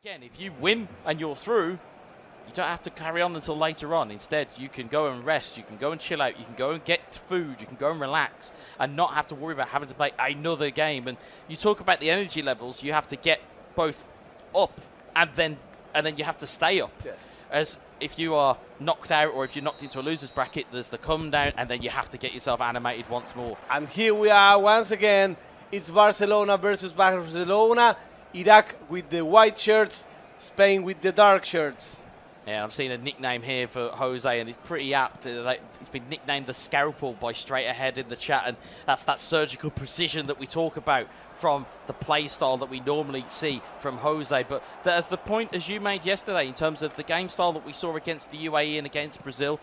Again, if you win and you're through, you don't have to carry on until later on. Instead, you can go and rest, you can go and chill out, you can go and get food, you can go and relax and not have to worry about having to play another game. And you talk about the energy levels, you have to get both up and then you have to stay up. Yes. As if you are knocked out or if you're knocked into a loser's bracket, there's the come down and then you have to get yourself animated once more. And here we are once again. It's Barcelona versus Barcelona. Iraq with the white shirts, Spain with the dark shirts. Yeah, I've seen a nickname here for Jose, and it's pretty apt. It's been nicknamed the Scalpel by Straight Ahead in the chat, and that's that surgical precision that we talk about from the play style that we normally see from Jose. But as the point, as you made yesterday, in terms of the game style that we saw against the UAE and against Brazil,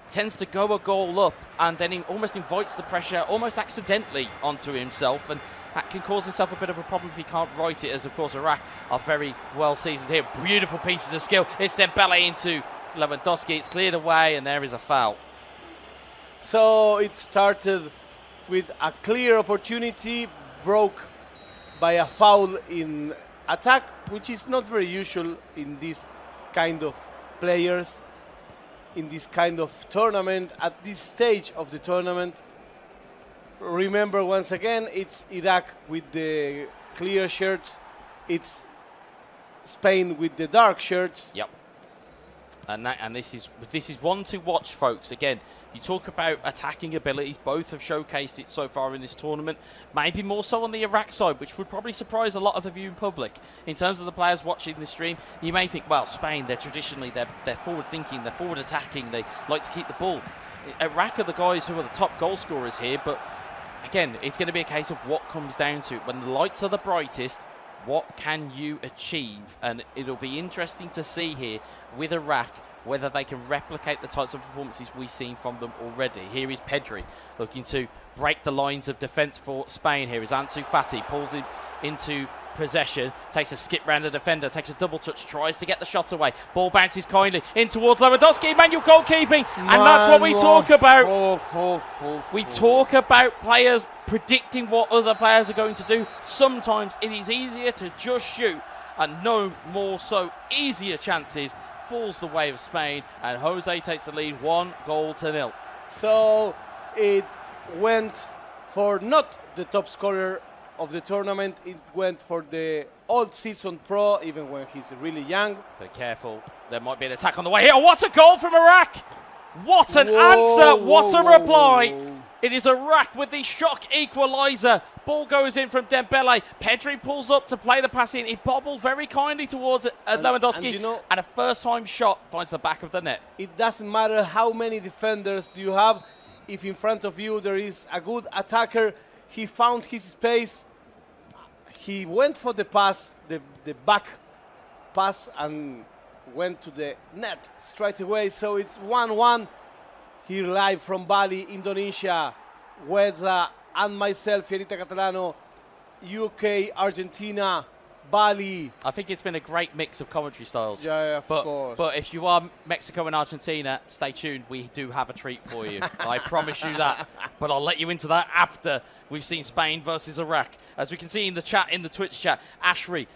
tends to go a goal up and then he almost invites the pressure almost accidentally onto himself, and that can cause himself a bit of a problem if he can't right it, as of course Iraq are very well seasoned here. Beautiful pieces of skill. It's Dembele into Lewandowski. It's cleared away and there is a foul. So it started with a clear opportunity, broke by a foul in attack, which is not very usual in this kind of players, in this kind of tournament, at this stage of the tournament. Remember, once again, it's Iraq with the clear shirts. It's Spain with the dark shirts. Yep. And this is one to watch, folks. Again, you talk about attacking abilities. Both have showcased it so far in this tournament. Maybe more so on the Iraq side, which would probably surprise a lot of the viewing public. In terms of the players watching the stream, you may think, well, Spain, they're forward-thinking, they're forward-attacking, they like to keep the ball. Iraq are the guys who are the top goal scorers here, but again, it's going to be a case of what comes down to it. When the lights are the brightest, what can you achieve? And it'll be interesting to see here with Iraq whether they can replicate the types of performances we've seen from them already. Here is Pedri looking to break the lines of defence for Spain. Here is Ansu Fati, pulls him into possession, takes a skip round the defender, takes a double touch, tries to get the shot away. Ball bounces kindly in towards Lewandowski. Manual goalkeeping, and that's what we talk about. We talk about players predicting what other players are going to do. Sometimes it is easier to just shoot, and no more so easier chances falls the way of Spain, and Jose takes the lead 1-0. So it went for not the top scorer of the tournament, it went for the all-season pro, even when he's really young. But careful, there might be an attack on the way here. What a goal from Iraq! What an answer, what a reply! It is Iraq with the shock equaliser. Ball goes in from Dembele. Pedri pulls up to play the pass in. He bobbled very kindly towards Lewandowski, and a first-time shot finds the back of the net. It doesn't matter how many defenders do you have. If in front of you there is a good attacker, he found his space. He went for the pass, the back pass, and went to the net straight away. So it's 1-1 here live from Bali, Indonesia. Weza and myself, Fierita Catalano, UK, Argentina, Bali. I think it's been a great mix of commentary styles. Yeah, of course. But if you are Mexico and Argentina, stay tuned. We do have a treat for you. I promise you that. But I'll let you into that after we've seen Spain versus Iraq. As we can see in the chat, in the Twitch chat, Ashri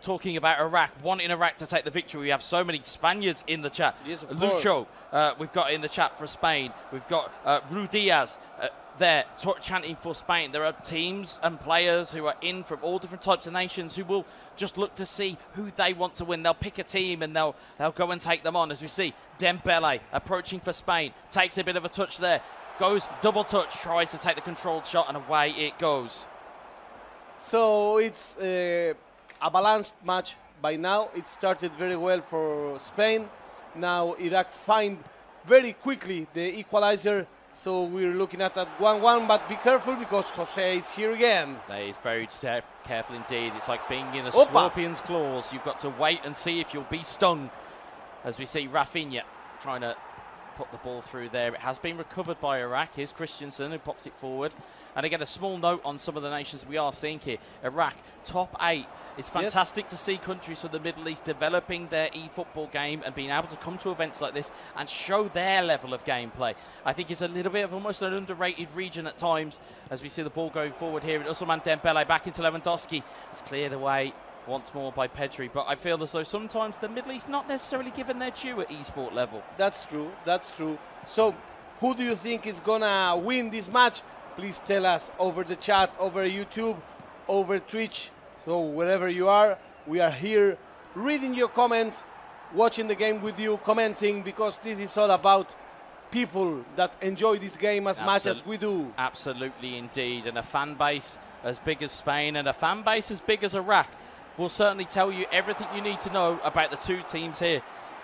talking about Iraq, wanting Iraq to take the victory. We have so many Spaniards in the chat. Yes, of Lucho, we've got in the chat for Spain. We've got Ru Diaz there chanting for Spain. There are teams and players who are in from all different types of nations who will just look to see who they want to win. They'll pick a team and they'll go and take them on. As we see Dembele approaching for Spain, takes a bit of a touch there, goes double touch, tries to take the controlled shot, and away it goes. So it's a balanced match by now. It started very well for Spain. Now Iraq find very quickly the equalizer. So we're looking at that 1-1, but be careful because Jose is here again. He's very careful indeed. It's like being in a scorpion's claws. You've got to wait and see if you'll be stung. As we see Rafinha trying to put the ball through there. It has been recovered by Iraq. Here's Christensen who pops it forward. And again, a small note on some of the nations we are seeing here. Iraq, top 8. It's fantastic to see countries from the Middle East developing their e-football game and being able to come to events like this and show their level of gameplay. I think it's a little bit of almost an underrated region at times as we see the ball going forward here. Ousmane Dembele back into Lewandowski. It's cleared away once more by Pedri. But I feel as though sometimes the Middle East not necessarily given their due at esport level. That's true. That's true. So, who do you think is gonna win this match? Please tell us over the chat, over YouTube, over Twitch. So wherever you are, we are here reading your comments, watching the game with you, commenting, because this is all about people that enjoy this game as much as we do. Absolutely indeed. And a fan base as big as Spain and a fan base as big as Iraq will certainly tell you everything you need to know about the two teams here.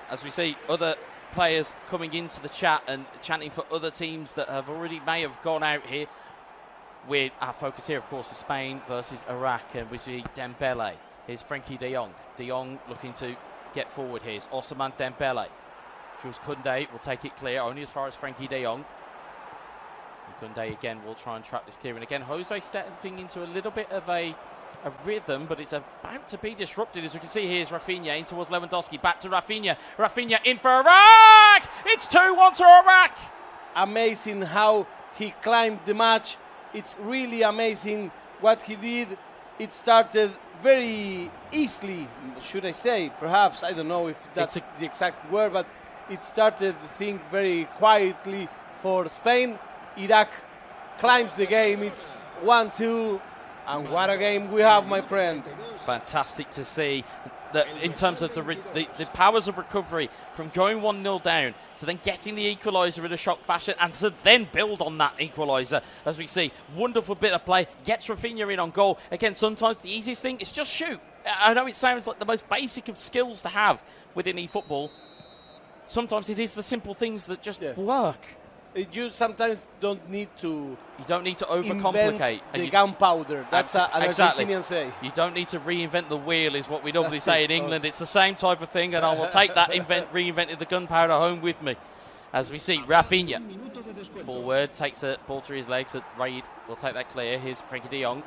As we see other players coming into the chat and chanting for other teams that may have gone out here. With our focus here, of course, is Spain versus Iraq, and we see Dembele. Here's Frenkie de Jong. De Jong looking to get forward here. It's Ousmane Dembele. Jules Koundé will take it clear, only as far as Frenkie de Jong. And Koundé again will try and trap this clear. And again, Jose stepping into a little bit of a rhythm, but it's about to be disrupted. As we can see, here's Rafinha in towards Lewandowski. Back to Rafinha. Rafinha in for Iraq! It's 2-1 to Iraq! Amazing how he climbed the match. It's really amazing what he did. It started very easily, should I say, perhaps. I don't know if that's the exact word, but it started, I think, very quietly for Spain. Iraq climbs the game. It's 1-2. And what a game we have, my friend. Fantastic to see that in terms of the powers of recovery from going 1-0 down to then getting the equaliser in a shock fashion and to then build on that equaliser. As we see, wonderful bit of play, gets Rafinha in on goal. Again, sometimes the easiest thing is just shoot. I know it sounds like the most basic of skills to have within eFootball. Sometimes it is the simple things that just work. You sometimes don't need to. You don't need to overcomplicate. The gunpowder. That's an Argentinian say. You don't need to reinvent the wheel, is what we normally say in England. It's the same type of thing, and I will take that reinvented the gunpowder home with me. As we see, Rafinha forward takes the ball through his legs. Raid will take that clear. Here's Frenkie de Jong.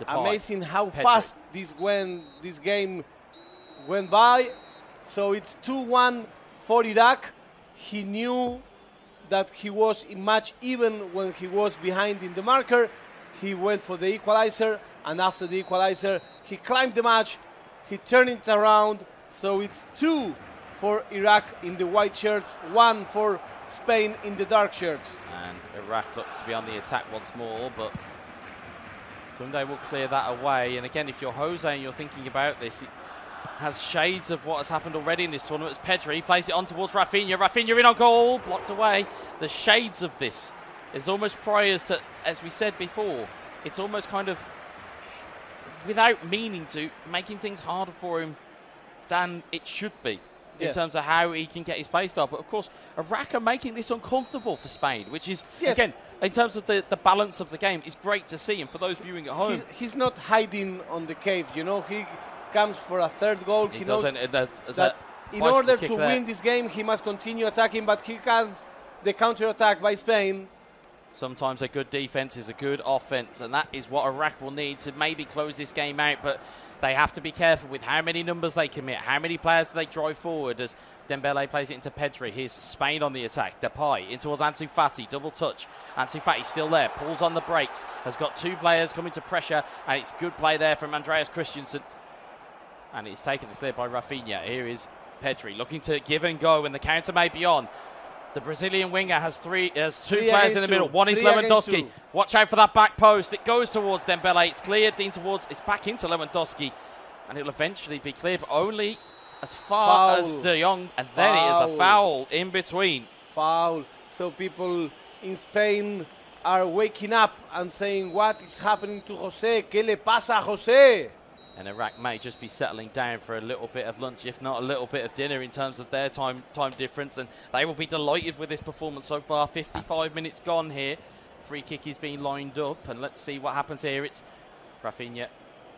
Amazing how fast this game went by. So it's 2-1 for Iraq. He knew that he was in match even when he was behind in the marker. He went for the equalizer, and after the equalizer, he climbed the match. He turned it around. So it's 2 for Iraq in the white shirts, 1 for Spain in the dark shirts. And Iraq look to be on the attack once more, but Koundé will clear that away. And again, if you're Jose and you're thinking about this, it has shades of what has happened already in this tournament. As Pedri plays it on towards Rafinha. Rafinha in on goal, blocked away. The shades of this is almost prior to, as we said before, it's almost kind of, without meaning to, making things harder for him than it should be in terms of how he can get his play style. But of course, Iraq are making this uncomfortable for Spain, which is, again, in terms of the balance of the game, is great to see. And for those viewing at home, he's not hiding on the cave, you know. He comes for a third goal. He knows that in order to win this game, he must continue attacking, but here comes the counter-attack by Spain. Sometimes a good defense is a good offense, and that is what Iraq will need to maybe close this game out, but they have to be careful with how many numbers they commit, how many players they drive forward as Dembele plays it into Pedri. Here's Spain on the attack. Depay in towards Ansu Fati, double touch. Ansu Fati still there, pulls on the brakes, has got 2 players coming to pressure, and it's good play there from Andreas Christensen. And it's taken to clear by Rafinha. Here is Pedri looking to give and go, and the counter may be on. The Brazilian winger has 2 players in the middle. One is Lewandowski. Watch out for that back post. It goes towards Dembele. It's cleared it's back into Lewandowski. And it'll eventually be cleared, but only as far as De Jong. And then it is a foul in between. Foul. So people in Spain are waking up and saying, what is happening to Jose? ¿Qué le pasa a Jose? And Iraq may just be settling down for a little bit of lunch, if not a little bit of dinner in terms of their time difference. And they will be delighted with this performance so far. 55 minutes gone here. Free kick is being lined up. And let's see what happens here. It's Rafinha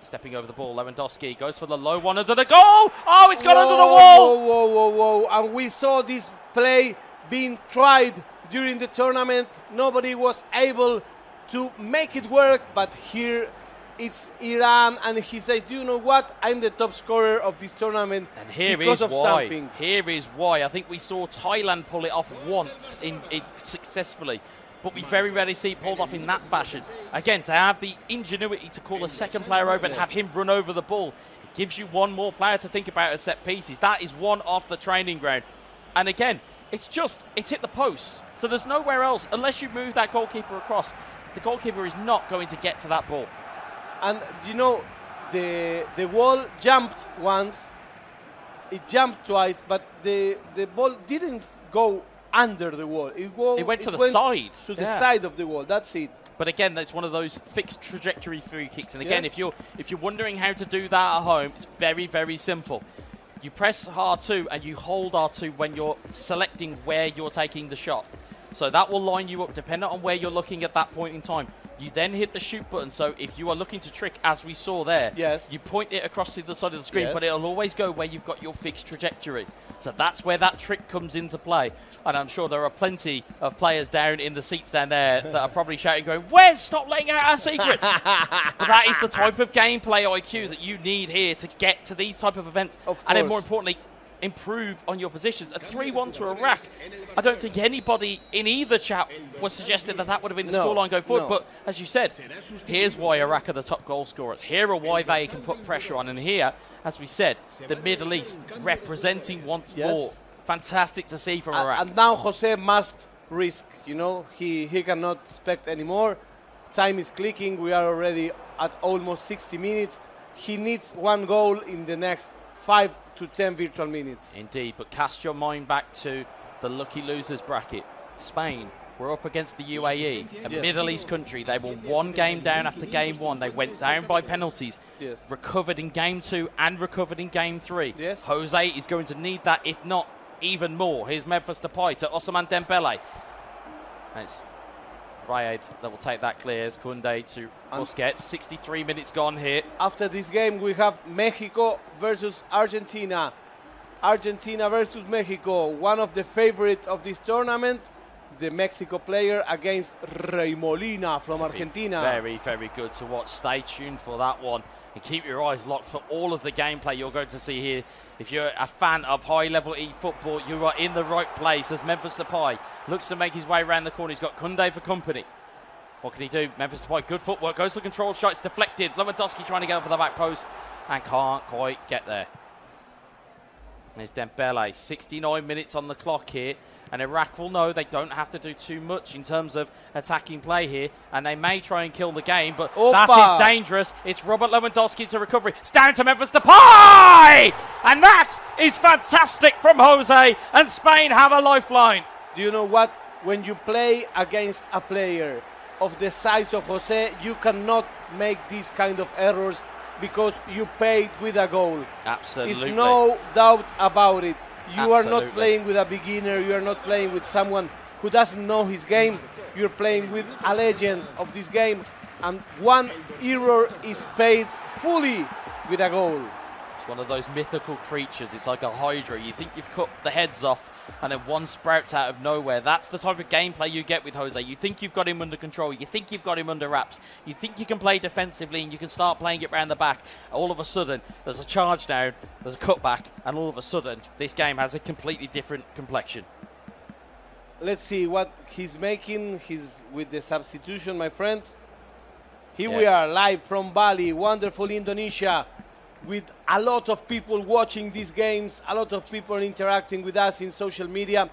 stepping over the ball. Lewandowski goes for the low one under the goal. Oh, it's gone under the wall. Whoa. And we saw this play being tried during the tournament. Nobody was able to make it work. But here it's Iran, and he says, do you know what? I'm the top scorer of this tournament and here because of why. something. Here is why. I think we saw Thailand pull it off once successfully. but we very rarely see it pulled off in that fashion. Again, to have the ingenuity to call a second player over and have him run over the ball, it gives you one more player to think about at set pieces. That is one off the training ground. And again, it's hit the post. So there's nowhere else, unless you move that goalkeeper across. The goalkeeper is not going to get to that ball. And you know, the wall jumped once, it jumped twice, but the ball didn't go under the wall. It went to the side. To the side of the wall. That's it. But again, that's one of those fixed trajectory free kicks. And again, if you're wondering how to do that at home, it's very, very simple. You press R2 and you hold R2 when you're selecting where you're taking the shot. So that will line you up depending on where you're looking at that point in time. You then hit the shoot button. So if you are looking to trick, as we saw there, you point it across to the side of the screen, but it'll always go where you've got your fixed trajectory. So that's where that trick comes into play. And I'm sure there are plenty of players down in the seats down there that are probably shouting, going, "Wes, stop letting out our secrets." But that is the type of gameplay IQ that you need here to get to these type of events. And then more importantly, improve on your positions. A 3-1 to Iraq. I don't think anybody in either chat was suggesting that would have been the scoreline going forward. But as you said, here's why Iraq are the top goal scorers. Here are why they can put pressure on. And here, as we said, the Middle East representing once more. Fantastic to see from Iraq. And now Jose must risk. You know, he cannot expect anymore. Time is clicking. We are already at almost 60 minutes. He needs one goal in the next 5 to 10 virtual minutes. Indeed, but cast your mind back to the lucky losers bracket. Spain were up against the UAE, a Middle East country. They were one game down after game one. They went down by penalties, recovered in game two and recovered in game three. Jose is going to need that, if not even more. Here's Memphis Depay to Ousmane Dembele. And it's Rayed that will take that clear. As Koundé to Busquets. 63 minutes gone here. After this game, we have Mexico versus Argentina. Argentina versus Mexico. One of the favorites of this tournament. The Mexico player against Rey Molina from Argentina. Very, very good to watch. Stay tuned for that one. And keep your eyes locked for all of the gameplay you're going to see here. If you're a fan of high-level e-football, you are in the right place as Memphis Depay looks to make his way around the corner. He's got Koundé for company. What can he do? Memphis Depay, good footwork, goes to the control shot, it's deflected. Lewandowski trying to get over the back post and can't quite get there. There's Dembele, 69 minutes on the clock here. And Iraq will know they don't have to do too much in terms of attacking play here. And they may try and kill the game, but that is dangerous. It's Robert Lewandowski to recovery. It's down to Memphis Depay! And that is fantastic from Jose. And Spain have a lifeline. Do you know what? When you play against a player of the size of Jose, you cannot make these kind of errors because you paid with a goal. Absolutely. There's no doubt about it. You are not playing with a beginner. You are not playing with someone who doesn't know his game. You're playing with a legend of this game. And one error is paid fully with a goal. It's one of those mythical creatures. It's like a hydra. You think you've cut the heads off and then one sprouts out of nowhere. That's the type of gameplay you get with Jose. You think you've got him under control. You think you've got him under wraps. You think you can play defensively and you can start playing it round the back. All of a sudden, there's a charge down, there's a cutback, and all of a sudden, this game has a completely different complexion. Let's see what he's making. He's with the substitution, my friends. Here we are, live from Bali, wonderful Indonesia, with a lot of people watching these games, a lot of people interacting with us in social media.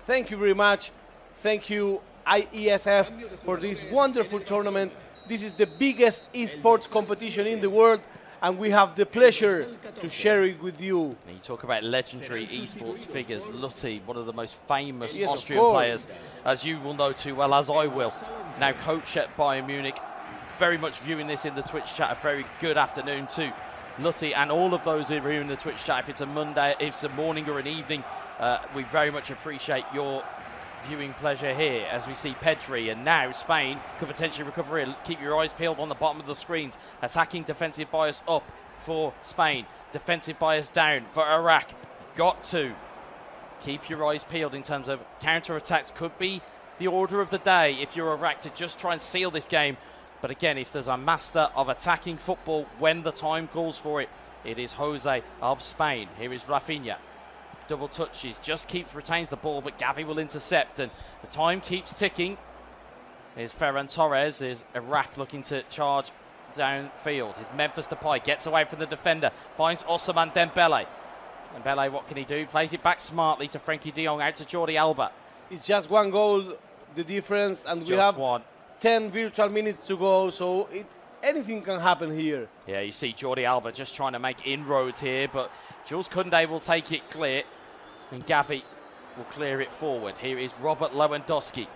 Thank you very much. Thank you, IESF, for this wonderful tournament. This is the biggest esports competition in the world, and we have the pleasure to share it with you. And you talk about legendary esports figures. Lutti, one of the most famous Austrian players, as you will know too well, as I will. Now coach at Bayern Munich. Very much viewing this in the Twitch chat. A very good afternoon too. Lutti and all of those who are in the Twitch chat, if it's a Monday, if it's a morning or an evening, we very much appreciate your viewing pleasure here as we see Pedri, and now Spain could potentially recover it. Keep your eyes peeled on the bottom of the screens. Attacking defensive bias up for Spain. Defensive bias down for Iraq. Got to keep your eyes peeled in terms of counter-attacks. Could be the order of the day if you're Iraq to just try and seal this game. But again, if there's a master of attacking football when the time calls for it, it is Jose of Spain. Here is Rafinha. Double touches, retains the ball, but Gavi will intercept, and the time keeps ticking. Here's Ferran Torres. Here's Iraq looking to charge downfield. His Memphis Depay gets away from the defender, finds Ousmane Dembele. Dembele, what can he do? Plays it back smartly to Frankie de Jong, out to Jordi Alba. It's just one goal, the difference, and we have 10 virtual minutes to go, so anything can happen here. Yeah, you see Jordi Alba just trying to make inroads here, but Jules Koundé will take it clear, and Gavi will clear it forward. Here is Robert Lewandowski.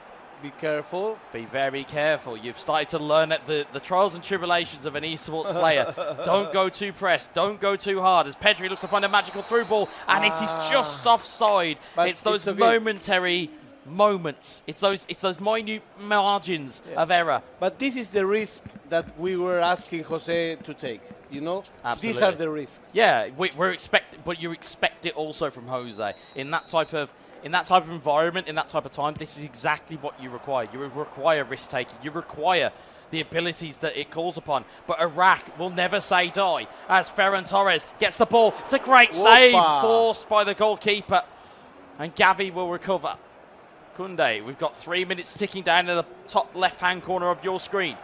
Be careful. Be very careful. You've started to learn that the trials and tribulations of an esports player. Don't go too pressed. Don't go too hard. As Pedri looks to find a magical through ball, and it is just offside. It's those momentary moments. It's those minute margins of error. But this is the risk that we were asking Jose to take. You know, Absolutely. These are the risks. Yeah, we're expecting, but you expect it also from Jose in that type of environment, in that type of time. This is exactly what you require. You require risk taking. You require the abilities that it calls upon. But Iraq will never say die. As Ferran Torres gets the ball, it's a great save, forced by the goalkeeper, and Gavi will recover. Koundé, we've got 3 minutes ticking down in the top left-hand corner of your screen.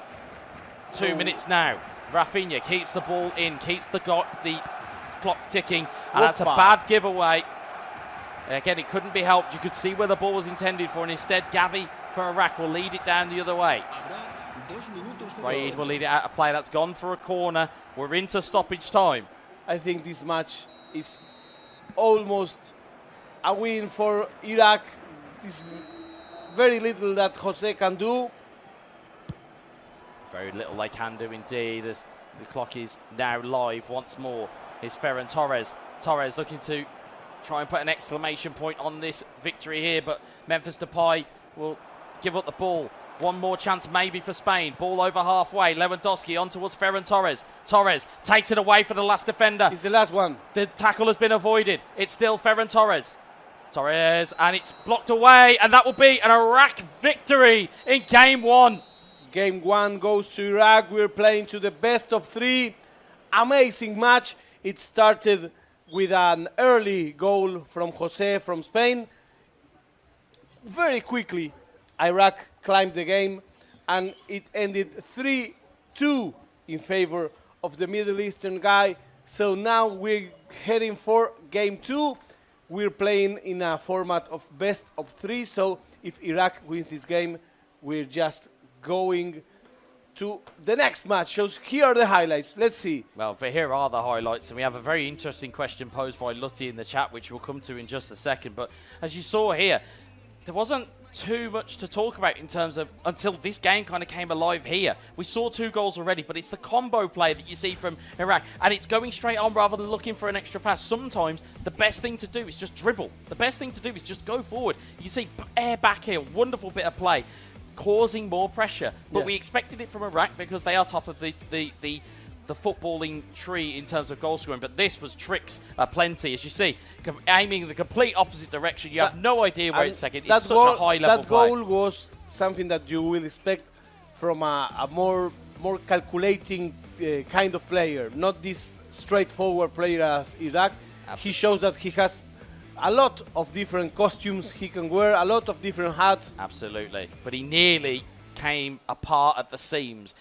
2 minutes now. Rafinha keeps the ball in, keeps the clock ticking, and that's a bad giveaway. Again, it couldn't be helped. You could see where the ball was intended for, and instead Gavi for Iraq will lead it down the other way. Raid will lead it out of play. That's gone for a corner. We're into stoppage time. I think this match is almost a win for Iraq. There's very little that Jose can do. Very little they can do indeed, as the clock is now live once more. Here's Ferran Torres. Torres looking to try and put an exclamation point on this victory here, but Memphis Depay will give up the ball. One more chance maybe for Spain. Ball over halfway. Lewandowski on towards Ferran Torres. Torres takes it away for the last defender. He's the last one. The tackle has been avoided. It's still Ferran Torres. Torres, and it's blocked away, and that will be an Iraq victory in Game 1. Game 1 goes to Iraq. We're playing to the best of 3. Amazing match. It started with an early goal from Jose from Spain. Very quickly, Iraq climbed the game, and it ended 3-2 in favor of the Middle Eastern guy. So now we're heading for Game 2. We're playing in a format of best of 3. So if Iraq wins this game, we're just going to the next match. So here are the highlights. Let's see. Well, here are the highlights, and we have a very interesting question posed by Lutty in the chat, which we'll come to in just a second. But as you saw here, there wasn't too much to talk about in terms of until this game kind of came alive here. We saw 2 goals already, but it's the combo play that you see from Iraq, and it's going straight on rather than looking for an extra pass. Sometimes the best thing to do is just dribble. The best thing to do is just go forward. You see air back here, wonderful bit of play, causing more pressure. But we expected it from Iraq because they are top of the footballing tree in terms of goal scoring. But this was tricks aplenty, as you see, aiming in the complete opposite direction. You have no idea where it's taken. It's such a high-level play. That goal was something that you will expect from a more calculating kind of player, not this straightforward player as Iraq. Absolutely. He shows that he has a lot of different costumes he can wear, a lot of different hats. Absolutely. But he nearly came apart at the seams.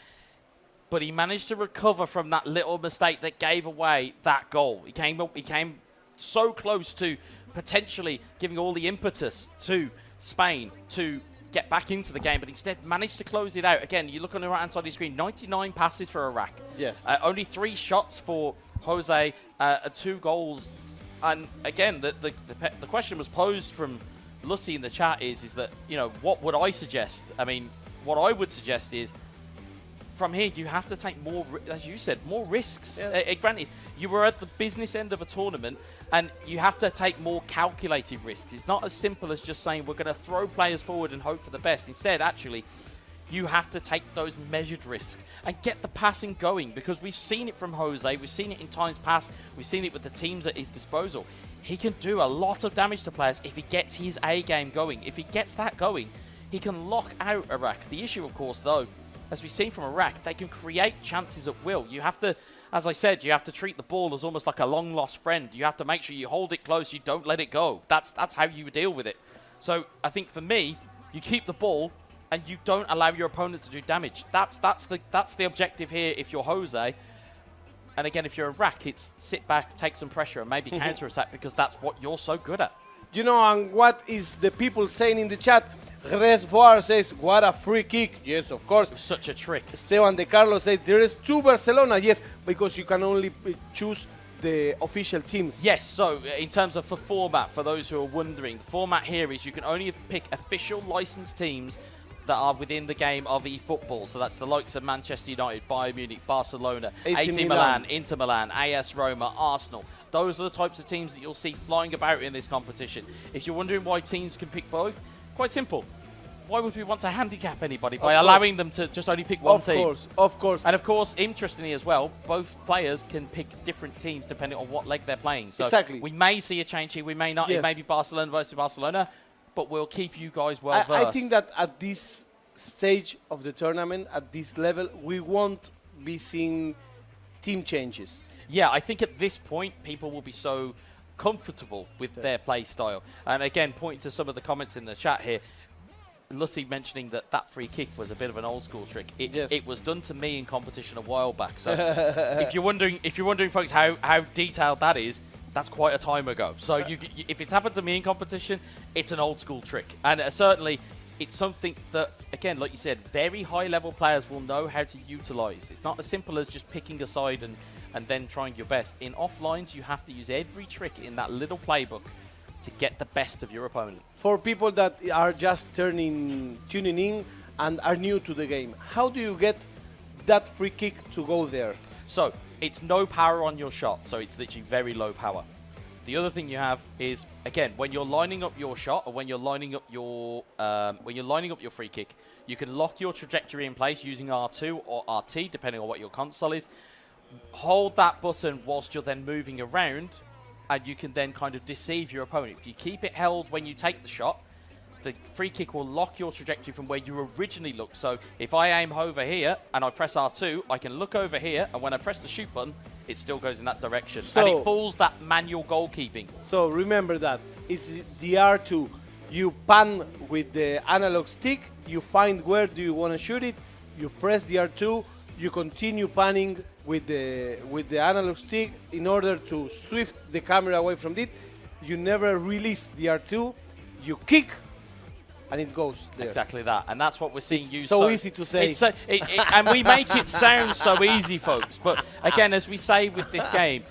But he managed to recover from that little mistake that gave away that goal. He came so close to potentially giving all the impetus to Spain to get back into the game, but instead managed to close it out. Again, you look on the right-hand side of the screen, 99 passes for Iraq. Yes. Only 3 shots for Jose, 2 goals. And again, the question was posed from Lutty in the chat is that, you know, what would I suggest? I mean, what I would suggest is, from here, you have to take more, as you said, more risks. Yes. Granted, you were at the business end of a tournament, and you have to take more calculated risks. It's not as simple as just saying we're going to throw players forward and hope for the best. Instead, actually, you have to take those measured risks and get the passing going, because we've seen it from Jose. We've seen it in times past. We've seen it with the teams at his disposal. He can do a lot of damage to players if he gets his A game going. If he gets that going, he can lock out Iraq. The issue, of course, though, as we've seen from Iraq, they can create chances at will. You have to, as I said, you have to treat the ball as almost like a long-lost friend. You have to make sure you hold it close, you don't let it go. That's how you deal with it. So I think for me, you keep the ball, and you don't allow your opponent to do damage. That's the objective here if you're Jose. And again, if you're Iraq, it's sit back, take some pressure, and maybe counter-attack because that's what you're so good at. You know, and what is the people saying in the chat? Resvoir says, what a free kick. Yes, of course. Such a trick. Esteban De Carlos says, there is 2 Barcelona. Yes, because you can only choose the official teams. Yes, so in terms of for format, for those who are wondering, the format here is you can only pick official licensed teams that are within the game of eFootball. So that's the likes of Manchester United, Bayern Munich, Barcelona, AC Milan, Inter Milan, AS Roma, Arsenal. Those are the types of teams that you'll see flying about in this competition. If you're wondering why teams can pick both, quite simple. Why would we want to handicap anybody by allowing them to just only pick one team? Of course. And of course, interestingly as well, both players can pick different teams depending on what leg they're playing. So exactly. We may see a change here, we may not. Yes. It may be Barcelona versus Barcelona, but we'll keep you guys well versed. I think that at this stage of the tournament, at this level, we won't be seeing team changes. Yeah, I think at this point, people will be so comfortable with their play style. And again, pointing to some of the comments in the chat here, Lussi mentioning that free kick was a bit of an old school trick. It was done to me in competition a while back. So if you're wondering, folks, how detailed that is, that's quite a time ago. So if it's happened to me in competition, it's an old school trick, and certainly it's something that, again, like you said, very high level players will know how to utilize. It's not as simple as just picking a side and then trying your best. In offlines, you have to use every trick in that little playbook to get the best of your opponent. For people that are just tuning in and are new to the game, how do you get that free kick to go there? So it's no power on your shot, so it's literally very low power. The other thing you have is, again, when you're lining up your shot or when you're lining up your free kick, you can lock your trajectory in place using R2 or RT, depending on what your console is. Hold that button whilst you're then moving around, and you can then kind of deceive your opponent. If you keep it held when you take the shot, the free kick will lock your trajectory from where you originally looked. So if I aim over here and I press R2, I can look over here, and when I press the shoot button, it still goes in that direction. And it fools that manual goalkeeping. So remember that. It's the R2. You pan with the analog stick, you find where do you want to shoot it, you press the R2, you continue panning with the analog stick in order to swift the camera away from it. You never release the R2, you kick, and it goes there. Exactly that, and that's what we're seeing. It's so easy to say. And we make it sound so easy, folks. But again, as we say with this game,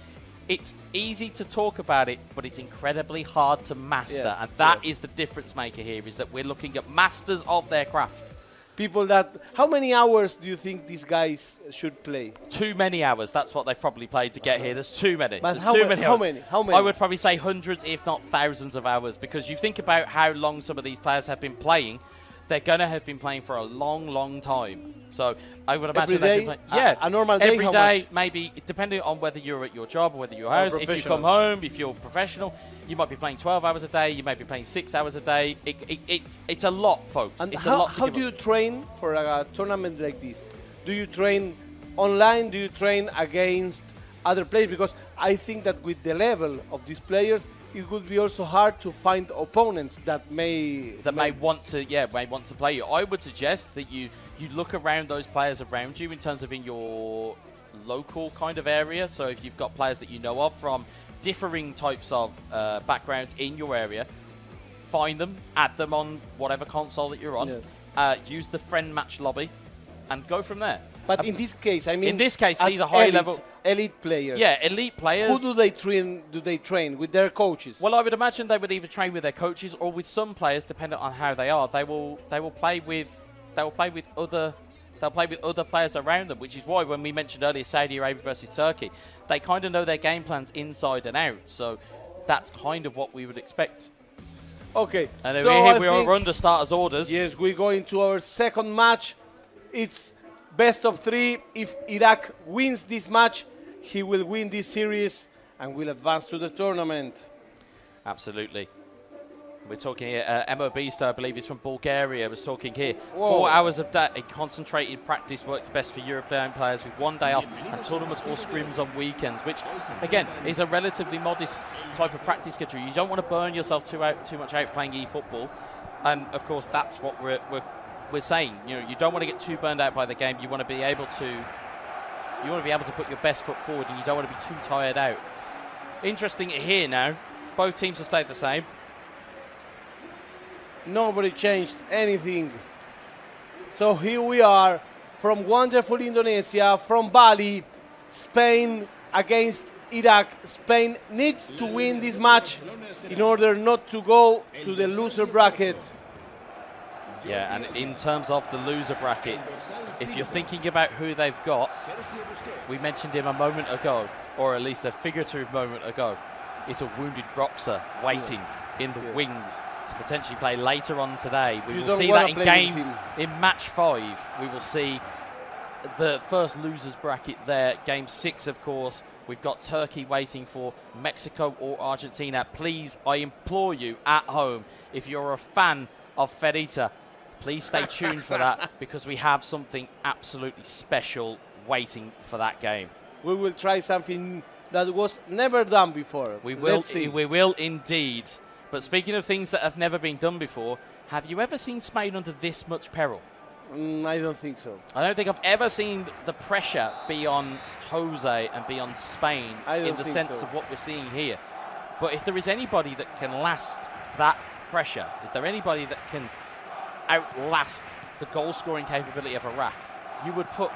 it's easy to talk about it, but it's incredibly hard to master. Yes, and that is the difference maker here, is that we're looking at masters of their craft. People that, how many hours do you think these guys should play? Too many hours. That's what they've probably played to get here. There's too many. But There's how too many how hours. many? How many? I would probably say hundreds, if not thousands of hours, because you think about how long some of these players have been playing, they're going to have been playing for a long, long time. So I would imagine every day, they've been playing. a normal day, every how day, much? maybe, depending on whether you're at your job or whether you're house. If you come home, if you're professional, you might be playing 12 hours a day, you might be playing 6 hours a day. It's a lot, folks. And it's a lot to how give do you up. train for a tournament like this? Do you train online? Do you train against other players? Because I think that with the level of these players, it would be also hard to find opponents that may want to play you. I would suggest that you look around those players around you in terms of in your local kind of area. So if you've got players that you know of from differing types of backgrounds in your area, find them, add them on whatever console that you're on, Yes. use the friend match lobby, and go from there. But in this case, I mean, in this case, these are high-level elite players. Yeah, elite players. Who do they train? Do they train with their coaches? Well, I would imagine they would either train with their coaches or with some players, depending on how they are. They will play with other players around them, which is why when we mentioned earlier Saudi Arabia versus Turkey, they kind of know their game plans inside and out. So that's kind of what we would expect. Okay. And so we're under starters' orders. Yes, we're going to our second match. It's best of 3. If Iraq wins this match, he will win this series and will advance to the tournament. Absolutely. We're talking here, MOB Star, I believe, is from Bulgaria, was talking here. Whoa. 4 hours of concentrated practice works best for European players with 1 day off and tournaments or scrims on weekends, which, again, is a relatively modest type of practice schedule. You don't want to burn yourself too much out playing eFootball. And, of course, that's what we're we're saying. You know, you don't want to get too burned out by the game. You want to be able to put your best foot forward, and you don't want to be too tired out. Interesting here now. Both teams have stayed the same. Nobody changed anything. So here we are from wonderful Indonesia, from Bali, Spain against Iraq. Spain needs to win this match in order not to go to the loser bracket. Yeah, and in terms of the loser bracket, if you're thinking about who they've got, we mentioned him a moment ago, or at least a figurative moment ago. It's a wounded Roxa waiting in the wings to potentially play later on today. We will see that in match 5. We will see the first losers bracket there. Game 6, of course. We've got Turkey waiting for Mexico or Argentina. Please, I implore you at home, if you're a fan of Ferita, please stay tuned for that, because we have something absolutely special waiting for that game. We will try something that was never done before. We will. Let's see. We will indeed. But speaking of things that have never been done before, have you ever seen Spain under this much peril? I don't think so. I don't think I've ever seen the pressure be on Jose and be on Spain in the sense of what we're seeing here. But if there is anybody that can last that pressure, if there anybody that can outlast the goal-scoring capability of Iraq, you would put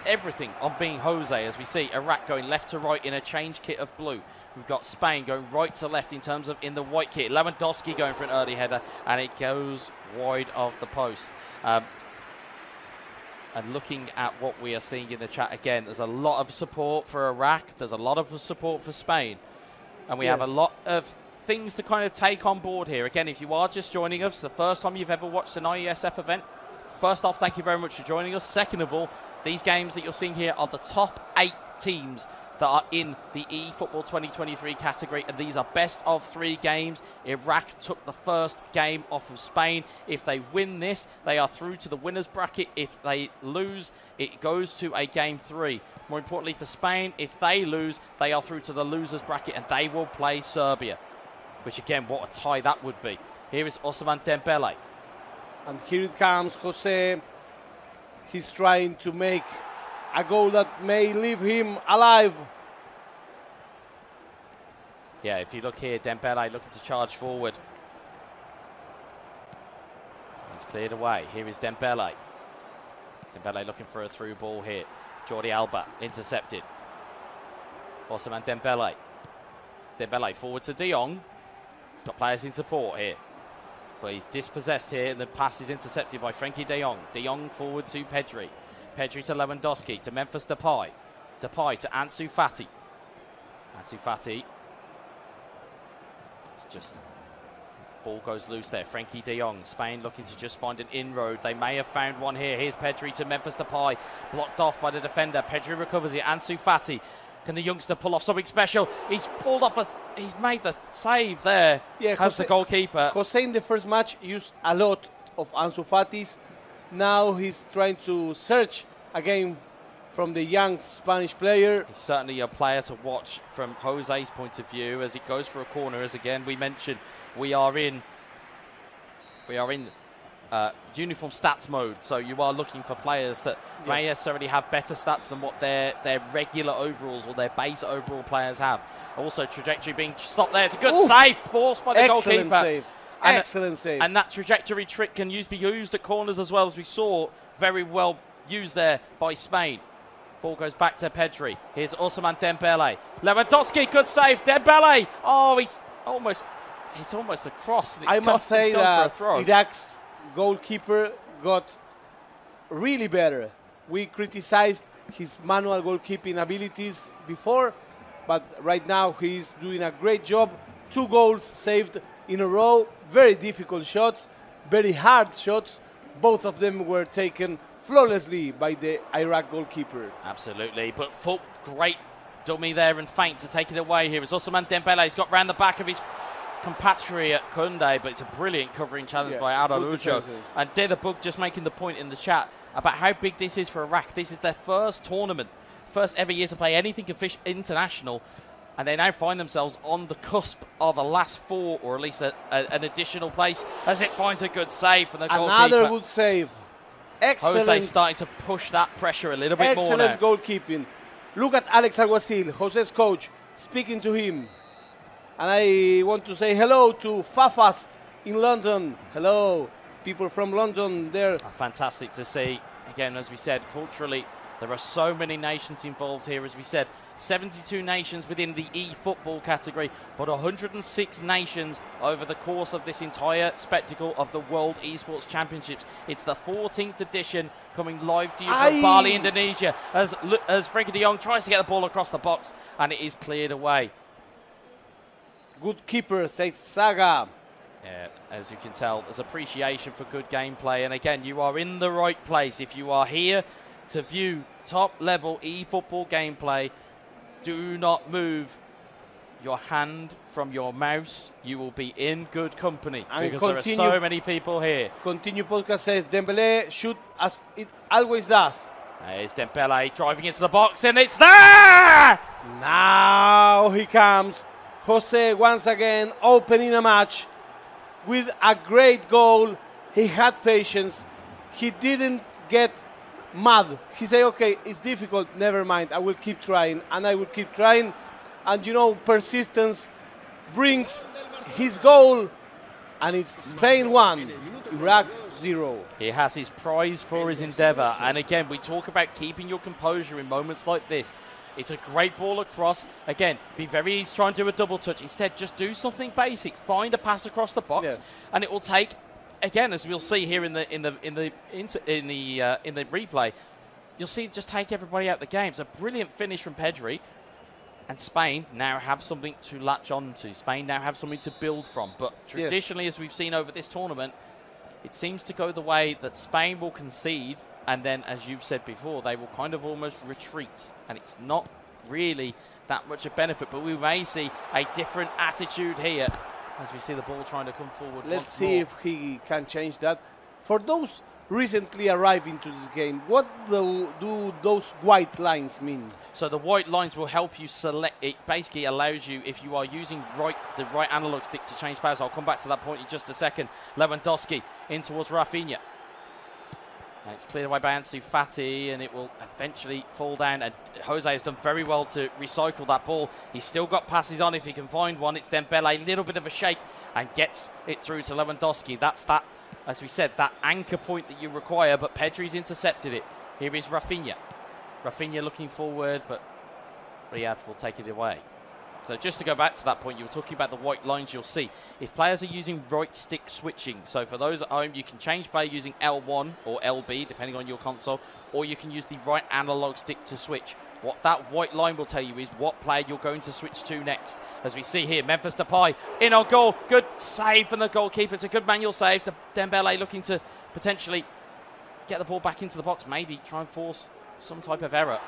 everything on being Jose, as we see Iraq going left to right in a change kit of blue. We've got Spain going right to left in terms of in the white kit. Lewandowski going for an early header, and it goes wide of the post. And looking at what we are seeing in the chat again, there's a lot of support for Iraq. There's a lot of support for Spain. And we have a lot of things to kind of take on board here. Again, if you are just joining us, the first time you've ever watched an IESF event, first off, thank you very much for joining us. Second of all, these games that you're seeing here are the top 8 teams that are in the eFootball 2023 category, and these are best of 3 games. Iraq took the first game off of Spain. If they win this, they are through to the winners bracket. If they lose, it goes to a game 3. More importantly for Spain, if they lose, they are through to the losers bracket, and they will play Serbia, which again, what a tie that would be. Here is Ousmane Dembele. And here it comes, Jose. He's trying to make a goal that may leave him alive. Yeah, if you look here, Dembele looking to charge forward. He's cleared away. Here is Dembele. Dembele looking for a through ball here. Jordi Alba intercepted. Ousmane Dembele. Dembele forward to De Jong. He's got players in support here. But he's dispossessed here, and the pass is intercepted by Frenkie de Jong. De Jong forward to Pedri. Pedri to Lewandowski, to Memphis Depay. Depay to Ansu Fati. Ansu Fati. It's just... ball goes loose there. Frenkie de Jong. Spain looking to just find an inroad. They may have found one here. Here's Pedri to Memphis Depay. Blocked off by the defender. Pedri recovers it. Ansu Fati. Can the youngster pull off something special? He's pulled off a... he's made the save there. Yeah, as the goalkeeper. Jose in the first match used a lot of Ansu Fatis. Now he's trying to search again from the young Spanish player. He's certainly a player to watch from Jose's point of view as it goes for a corner. As again we mentioned, we are in uniform stats mode, so you are looking for players that may necessarily have better stats than what their regular overalls or their base overall players have. Also, trajectory being stopped there. It's a good save, forced by the goalkeeper. Save. Excellent save. And that trajectory trick can be used at corners as well, as we saw. Very well used there by Spain. Ball goes back to Pedri. Here's Ousmane Dembele. Lewandowski, good save. Dembele. Oh, it's almost a cross. I must say that Iraq's goalkeeper got really better. We criticized his manual goalkeeping abilities before, but right now he's doing a great job. 2 goals saved in a row. Very difficult shots, very hard shots. Both of them were taken flawlessly by the Iraq goalkeeper. Absolutely, but great dummy there and feint to take it away here. It's Ousmane Dembele. He's got round the back of his compatriot Koundé, but it's a brilliant covering challenge by Araujo. And Dare the Bug just making the point in the chat about how big this is for Iraq. This is their first tournament, first ever year to play anything international, and they now find themselves on the cusp of a last 4, or at least an additional place, as it finds a good save from the goalkeeper. Another good save. Excellent. Jose starting to push that pressure a little bit more now. Excellent goalkeeping. Look at Alex Alguacil, Jose's coach, speaking to him. And I want to say hello to Fafas in London. Hello, people from London there. Fantastic to see. Again, as we said, culturally, there are so many nations involved here. As we said, 72 nations within the e-football category, but 106 nations over the course of this entire spectacle of the World Esports Championships. It's the 14th edition, coming live to you from Bali, Indonesia, as Frankie de Jong tries to get the ball across the box, and it is cleared away. Good keeper, says Saga. Yeah, as you can tell, there's appreciation for good gameplay. And again, you are in the right place. If you are here to view top-level e-football gameplay, do not move your hand from your mouse. You will be in good company, and because there are so many people here. Continue podcast says Dembele shoot as it always does. There's Dembele driving into the box, and it's there! Now he comes. Jose once again opening a match with a great goal. He had patience. He didn't get mad. He said, okay, it's difficult, never mind, I will keep trying, and I will keep trying. And you know, persistence brings his goal, and it's Spain 1, Iraq 0. He has his prize for his endeavour. And again, we talk about keeping your composure in moments like this. It's a great ball across. Again, be very easy trying to do a double touch. Instead, just do something basic. Find a pass across the box, and it will take. Again, as we'll see here in the replay, you'll see it just take everybody out the game. It's a brilliant finish from Pedri, and Spain now have something to latch on to. Spain now have something to build from. But traditionally, as we've seen over this tournament, it seems to go the way that Spain will concede, and then, as you've said before, they will kind of almost retreat. And it's not really that much a benefit, but we may see a different attitude here as we see the ball trying to come forward. Let's see if he can change that. For those recently arriving to this game, what do those white lines mean? So the white lines will help you select. It basically allows you, if you are using the right analog stick, to change players. I'll come back to that point in just a second. Lewandowski in towards Rafinha. And it's cleared away by Ansu Fati, and it will eventually fall down. And Jose has done very well to recycle that ball. He's still got passes on if he can find one. It's Dembele, a little bit of a shake, and gets it through to Lewandowski. That's that, as we said, that anchor point that you require, but Pedri's intercepted it. Here is Rafinha. Rafinha looking forward, but Riyad will take it away. So just to go back to that point, you were talking about the white lines you'll see. If players are using right stick switching, so for those at home, you can change player using L1 or LB, depending on your console, or you can use the right analog stick to switch. What that white line will tell you is what player you're going to switch to next. As we see here, Memphis Depay in on goal. Good save from the goalkeeper. It's a good manual save. Dembele looking to potentially get the ball back into the box, maybe try and force some type of error.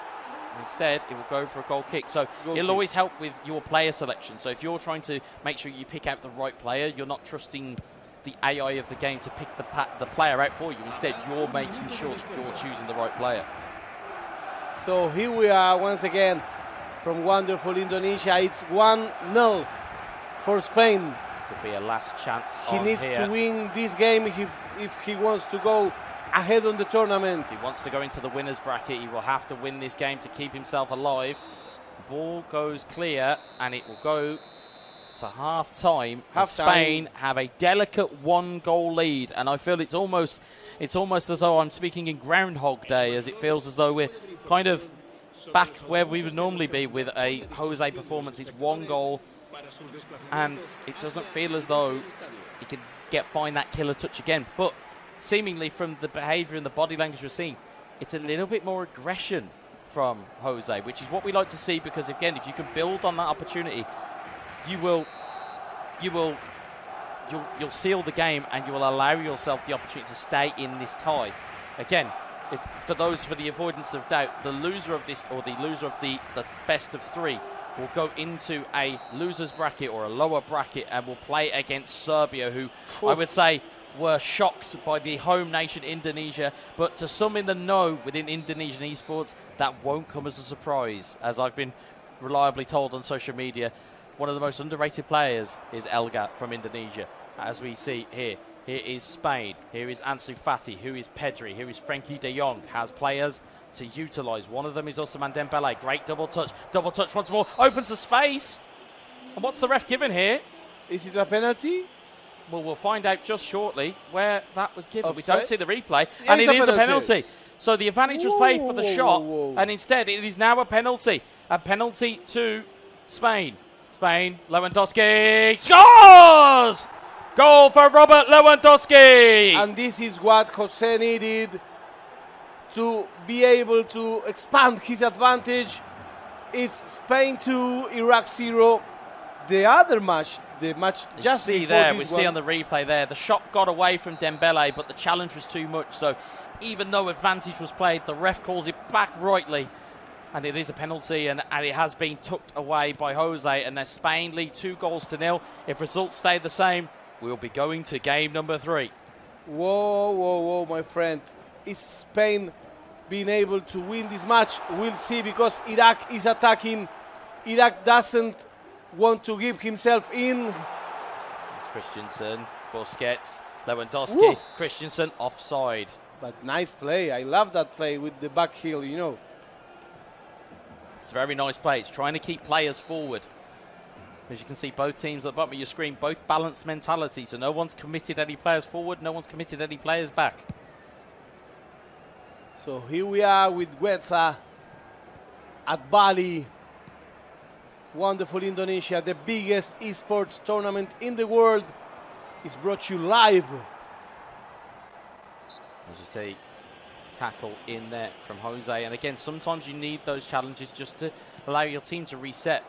Instead, it will go for a goal kick. So it'll always help with your player selection. So if you're trying to make sure you pick out the right player, you're not trusting the AI of the game to pick the player out for you. Instead, you're making sure you're choosing the right player. So here we are once again from wonderful Indonesia. It's 1-0 for Spain. Could be a last chance. He needs to win this game if he wants to go ahead on the tournament. If he wants to go into the winner's bracket, he will have to win this game to keep himself alive. The ball goes clear, and it will go to half-time. Spain have a delicate one-goal lead, and I feel it's almost as though I'm speaking in Groundhog Day, as it feels as though we're kind of back where we would normally be with a Jose performance. It's one goal, and it doesn't feel as though he can find that killer touch again. But seemingly from the behaviour and the body language we're seeing, it's a little bit more aggression from Jose, which is what we like to see, because again, if you can build on that opportunity, you'll seal the game, and you will allow yourself the opportunity to stay in this tie. Again, for the avoidance of doubt, the loser of this, or the loser of the best of three, will go into a loser's bracket or a lower bracket and will play against Serbia, who I would say were shocked by the home nation Indonesia, but to some in the know within Indonesian esports, that won't come as a surprise. As I've been reliably told on social media, one of the most underrated players is Elga from Indonesia, as we see here. Here is Spain. Here is Ansu Fati. Who is Pedri? Here is Frenkie de Jong. Has players to utilise. One of them is Ousmane Dembele. Great double touch. Double touch once more. Opens the space. And what's the ref given here? Is it a penalty? Well, we'll find out just shortly where that was given. Offside? We don't see the replay. Yeah, and it is a penalty. penalty. So the advantage was played for the shot. And instead, it is now a penalty. A penalty to Spain. Spain, Lewandowski scores! Goal for Robert Lewandowski! And this is what Jose needed to be able to expand his advantage. It's Spain 2, Iraq 0. The other match, the match just see before there, this we one, see on the replay there, the shot got away from Dembele, but the challenge was too much. So even though advantage was played, the ref calls it back rightly. And it is a penalty, and it has been tucked away by Jose. And there's Spain lead 2-0. If results stay the same, we'll be going to game number 3. Whoa, my friend. Is Spain being able to win this match? We'll see, because Iraq is attacking. Iraq doesn't want to give himself in. It's Christensen, Busquets, Lewandowski, Woo. Christensen offside. But nice play. I love that play with the back heel, you know. It's a very nice play. It's trying to keep players forward. As you can see, both teams at the bottom of your screen, both balanced mentality. So no one's committed any players forward, no one's committed any players back. So here we are with Wetza at Bali. Wonderful Indonesia, the biggest esports tournament in the world, is brought to you live. As you see, tackle in there from Jose. And again, sometimes you need those challenges just to allow your team to reset.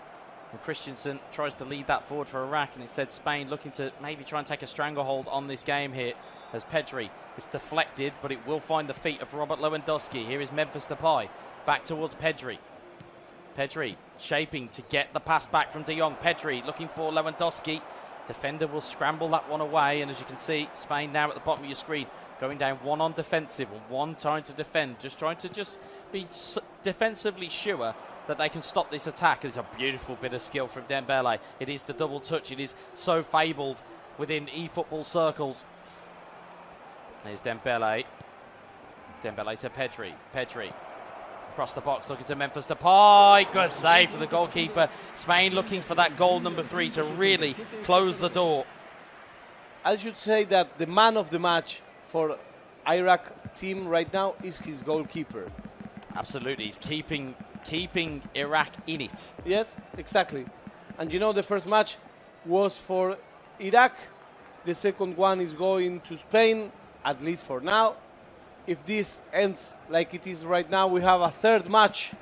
And Christensen tries to lead that forward for Iraq, and instead Spain looking to maybe try and take a stranglehold on this game here as Pedri is deflected, but it will find the feet of Robert Lewandowski. Here is Memphis Depay back towards Pedri. Pedri shaping to get the pass back from De Jong. Pedri looking for Lewandowski. Defender will scramble that one away, and as you can see, Spain now at the bottom of your screen, going down one on defensive and one trying to defend, just trying to be defensively sure that they can stop this attack. It's a beautiful bit of skill from Dembele. It is the double touch. It is so fabled within eFootball circles. There's Dembele. Dembele to Pedri. Pedri across the box, looking to Memphis Depay. Good save from the goalkeeper. Spain looking for that goal number 3 to really close the door. I should say that the man of the match for Iraq team right now is his goalkeeper. Absolutely, he's keeping Iraq in it. Yes, exactly. And you know, the first match was for Iraq. The second one is going to Spain, at least for now. If this ends like it is right now, we have a third match.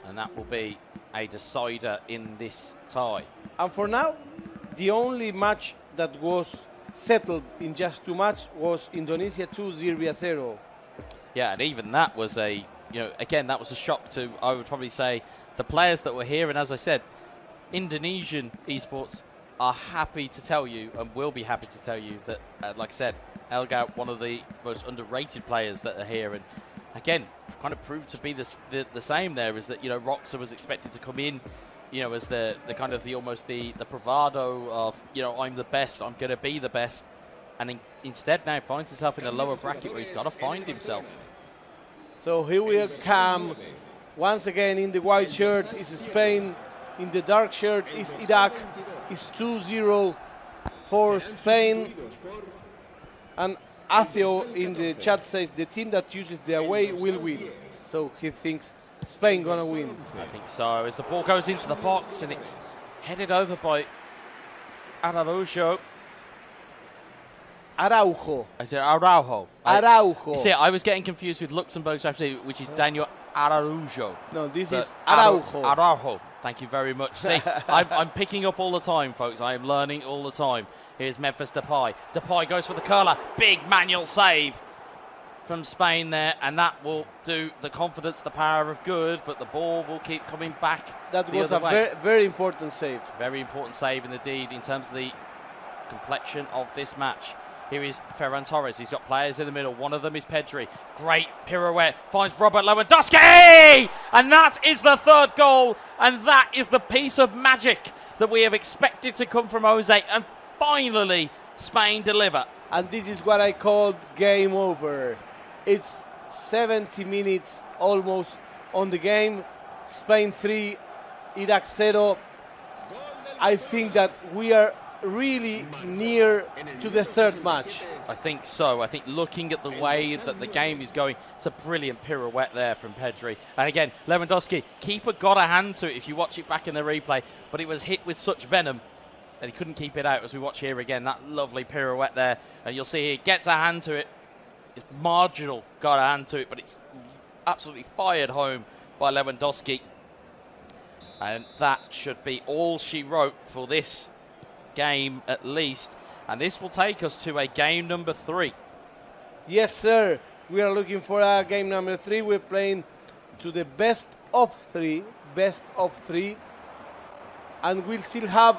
And that will be a decider in this tie. And for now, the only match that was settled in just 2 matches was Indonesia 2, Serbia 0. Yeah, and even that was again, that was a shock to, I would probably say, the players that were here. And as I said, Indonesian esports are happy to tell you, and will be happy to tell you, that, like I said, Elgaut, one of the most underrated players that are here. And again, kind of proved to be the same there, is that, Roxa was expected to come in, as the kind of almost the bravado of, I'm the best, I'm going to be the best. And instead now finds himself in a lower bracket where he's got to find himself. So here we come. Once again, in the white shirt is Spain. In the dark shirt is Iraq. It's 2-0 for Spain. And Atheo in the chat says the team that uses the away will win. So he thinks Spain gonna win. I think so. As the ball goes into the box and it's headed over by Araujo. Araujo. I said Araujo. Araujo. You see, I was getting confused with Luxembourg's actually, which is Daniel Araujo. No, this is Araujo. Araujo. Thank you very much. See, I'm picking up all the time, folks. I am learning all the time. Here's Memphis Depay. Depay goes for the curler. Big manual save from Spain there, and that will do the confidence, the power of good, but the ball will keep coming back. That was a very important save. Very important save indeed in terms of the complexion of this match. Here is Ferran Torres. He's got players in the middle. One of them is Pedri. Great pirouette. Finds Robert Lewandowski! And that is the third goal. And that is the piece of magic that we have expected to come from Jose. And finally, Spain deliver. And this is what I call game over. It's 70 minutes almost on the game. Spain 3, Iraq 0. I think that we are really near to the third match. I think so. I think looking at the way that the game is going, it's a brilliant pirouette there from Pedri. And again, Lewandowski, keeper got a hand to it if you watch it back in the replay, but it was hit with such venom that he couldn't keep it out. As we watch here again, that lovely pirouette there. And you'll see he gets a hand to it. It's marginal, got a hand to it, but it's absolutely fired home by Lewandowski. And that should be all she wrote for this game at least. And this will take us to a game number 3. Yes, sir. We are looking for a game number 3. We're playing to the best of 3. And we'll still have,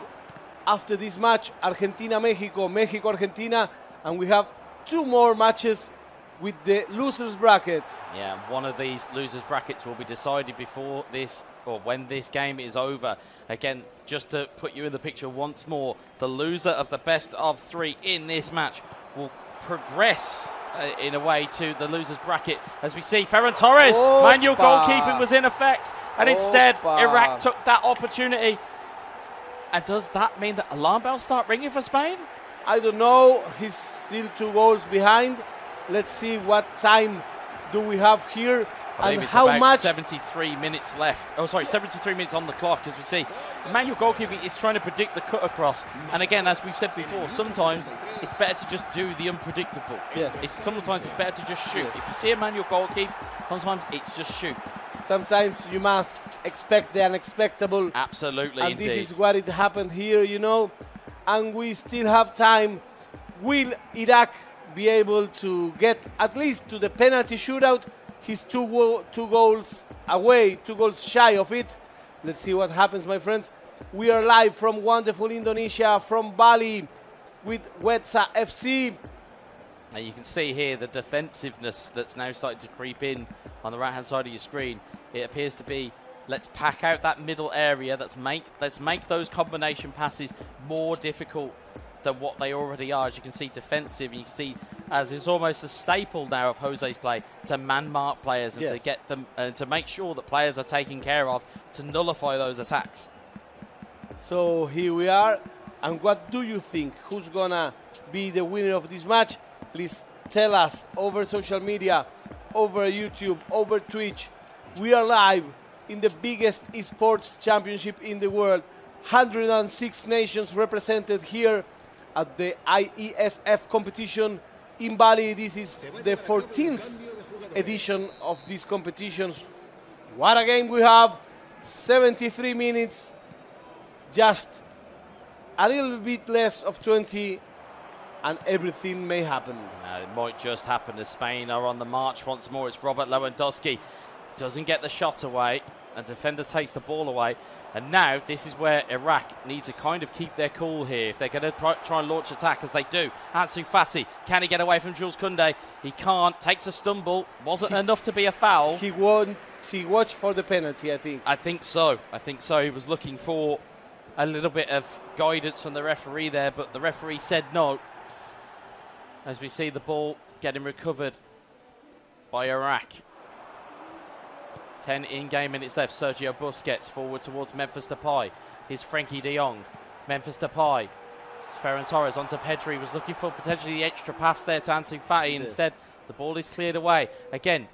after this match, Argentina-Mexico, Mexico-Argentina, and we have 2 more matches with the losers bracket. Yeah, one of these losers brackets will be decided before this, or when this game is over. Again, just to put you in the picture once more, the loser of the best of 3 in this match will progress in a way to the losers bracket. As we see, Ferran Torres, manual goalkeeping was in effect, and instead Iraq took that opportunity. And does that mean that alarm bells start ringing for Spain? I don't know. He's still 2 goals behind. Let's see what time do we have here. And how much? 73 minutes left. Oh, sorry, 73 minutes on the clock. As we see, manual goalkeeping is trying to predict the cut across. And again, as we've said before, sometimes it's better to just do the unpredictable. Yes. Sometimes it's better to just shoot. Yes. If you see a manual goalkeeper, sometimes it's just shoot. Sometimes you must expect the unexpected. Absolutely, and indeed. This is what it happened here, you know. And we still have time. Will Iraq be able to get at least to the penalty shootout? He's two goals away, 2 goals shy of it. Let's see what happens, my friends. We are live from wonderful Indonesia, from Bali, with Wetsa FC. Now you can see here the defensiveness that's now starting to creep in on the right-hand side of your screen. It appears to be, let's pack out that middle area. Let's make those combination passes more difficult than what they already are. As you can see, defensive. You can see, as it's almost a staple now of Jose's play, to man-mark players and to get them to make sure that players are taken care of to nullify those attacks. So here we are. And what do you think? Who's gonna be the winner of this match? Please tell us over social media, over YouTube, over Twitch. We are live in the biggest esports championship in the world. 106 nations represented here at the IESF competition in Bali. This is the 14th edition of these competitions. What a game we have. 73 minutes, just a little bit less of 20, and everything may happen. It might just happen as Spain are on the march once more. It's Robert Lewandowski. Doesn't get the shot away. A defender takes the ball away. And now this is where Iraq need to kind of keep their cool here. If they're going to try and launch attack, as they do. Ansu Fati, can he get away from Jules Koundé? He can't. Takes a stumble. Wasn't enough to be a foul. He watched for the penalty, I think. I think so. He was looking for a little bit of guidance from the referee there, but the referee said no. As we see the ball getting recovered by Iraq. 10 in-game minutes left. Sergio Busquets forward towards Memphis Depay. Here's Frenkie de Jong. Memphis Depay. Ferran Torres onto Pedri. Was looking for potentially the extra pass there to Ansu Fati. Instead, the ball is cleared away. Again,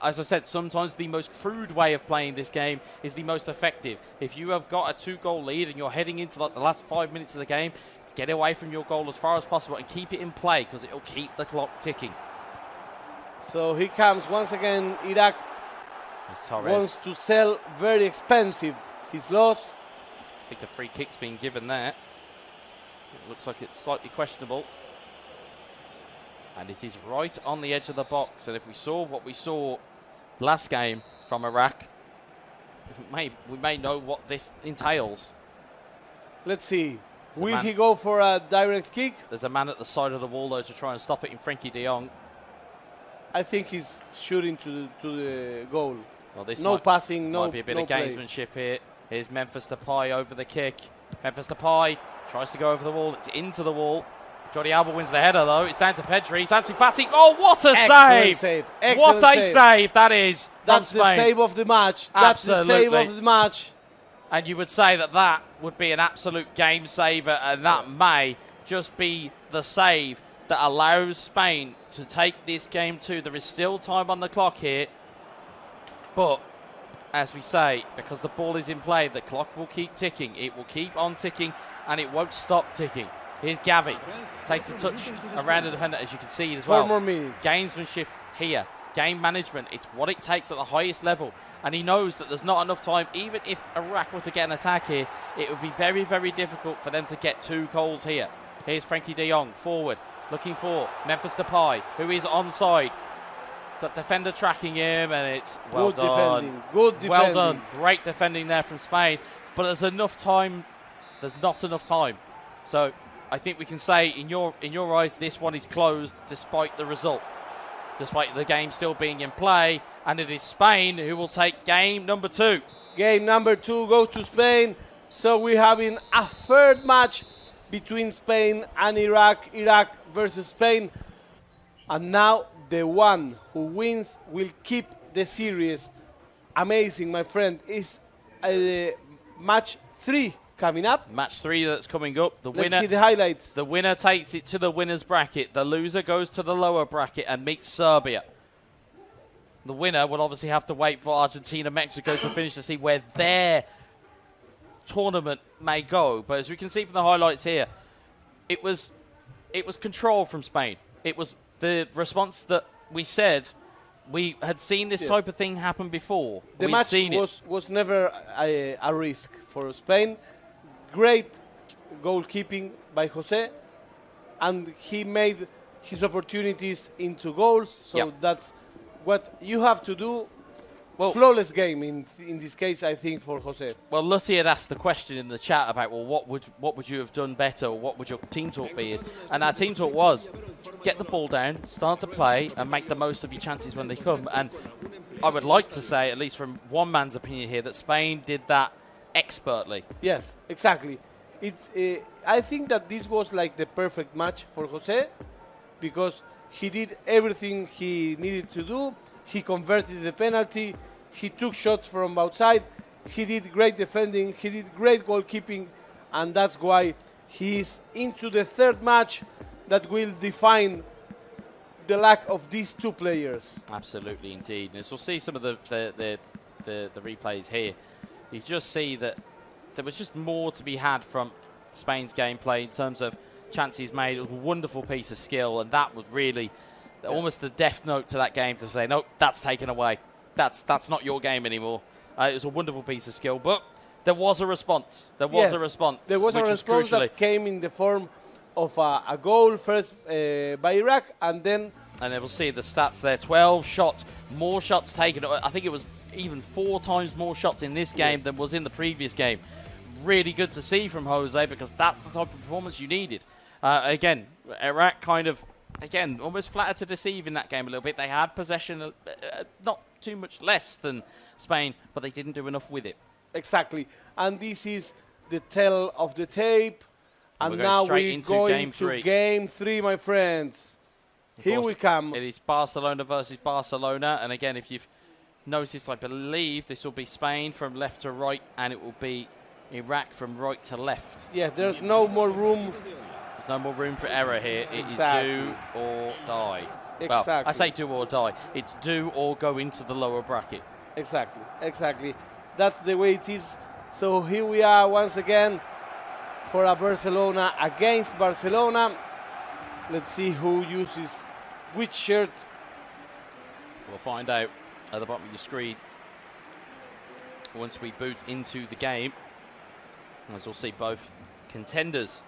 as I said, sometimes the most crude way of playing this game is the most effective. If you have got a 2-goal lead and you're heading into like the last 5 minutes of the game, get away from your goal as far as possible and keep it in play, because it'll keep the clock ticking. So he comes once again. Iraq wants to sell very expensive his loss. I think the free kick's been given there. It looks like it's slightly questionable. And it is right on the edge of the box. And if we saw what we saw last game from Iraq, we may know what this entails. Let's see. Will he go for a direct kick? There's a man at the side of the wall, though, to try and stop it in Frenkie de Jong. I think he's shooting to the goal. Well, this passing, might be a bit of gamesmanship here. Here's Memphis Depay over the kick. Memphis Depay tries to go over the wall. It's into the wall. Jordi Alba wins the header, though. It's down to Pedri. It's Ansu Fati. Oh, what a Excellent save! Excellent What a save that is from That's Spain. the save of the match. That's the save of the match. And you would say that that would be an absolute game saver, and that may just be the save that allows Spain to take this game to. There is still time on the clock here, but as we say, because the ball is in play, the clock will keep ticking. It will keep on ticking, and it won't stop ticking. Here's Gavi. Takes the touch around the defender, as you can see as well. 4 more minutes. Gamesmanship here. Game management. It's what it takes at the highest level. And he knows that there's not enough time. Even if Iraq were to get an attack here, it would be very, very difficult for them to get 2 goals here. Here's Frankie de Jong, forward, looking for Memphis Depay, who is onside. Got defender tracking him, and it's well Good done. defending. Good defending. Well done. Great defending there from Spain. But there's enough time. There's not enough time. So I think we can say, in your eyes, this one is closed despite the result, despite the game still being in play, and it is Spain who will take game number 2. Game number 2 goes to Spain. So we're having a third match between Spain and Iraq. Iraq versus Spain. And now the one who wins will keep the series. Amazing, my friend. Is match 3 coming up. Match 3 that's coming up. Let's see the highlights. The winner takes it to the winner's bracket. The loser goes to the lower bracket and meets Serbia. The winner will obviously have to wait for Argentina, Mexico to finish to see where their tournament may go. But as we can see from the highlights here, it was control from Spain. It was the response that we said we had seen this type of thing happen before. The match was never a risk for Spain. Great goalkeeping by Jose, and he made his opportunities into goals. So that's what you have to do. Well, flawless game in this case, I think, for Jose. Well, Lutty had asked the question in the chat about, well, what would you have done better, or what would your team talk be? And our team talk was, get the ball down, start to play, and make the most of your chances when they come. And I would like to say, at least from one man's opinion here, that Spain did that expertly. Yes, exactly. I think that this was like the perfect match for Jose, because he did everything he needed to do. He converted the penalty. He took shots from outside. He did great defending. He did great goalkeeping. And that's why he is into the third match that will define the lack of these 2 players. Absolutely, indeed. And as we'll see some of the replays here, you just see that there was just more to be had from Spain's gameplay in terms of chances made. It was a wonderful piece of skill, and that was really almost the death note to that game, to say, nope, that's taken away. That's not your game anymore. It was a wonderful piece of skill, but there was a response. There was a response. There was a response that came in the form of a goal first by Iraq, and then... And we'll see the stats there. 12 shots, more shots taken. I think it was even 4 times more shots in this game than was in the previous game. Really good to see from Jose, because that's the type of performance you needed. Again, Iraq kind of... Again, almost flattered to deceive in that game a little bit. They had possession, not too much less than Spain, but they didn't do enough with it. Exactly. And this is the tell of the tape. And now we're going to game 3, my friends. Here we come. It is Barcelona versus Barcelona. And again, if you've noticed, I believe this will be Spain from left to right, and it will be Iraq from right to left. Yeah, there's no more room. There's no more room for error here. It is do or die. Exactly. Well, I say do or die. It's do or go into the lower bracket. Exactly. Exactly. That's the way it is. So here we are once again for a Barcelona against Barcelona. Let's see who uses which shirt. We'll find out at the bottom of your screen once we boot into the game. As we'll see both contenders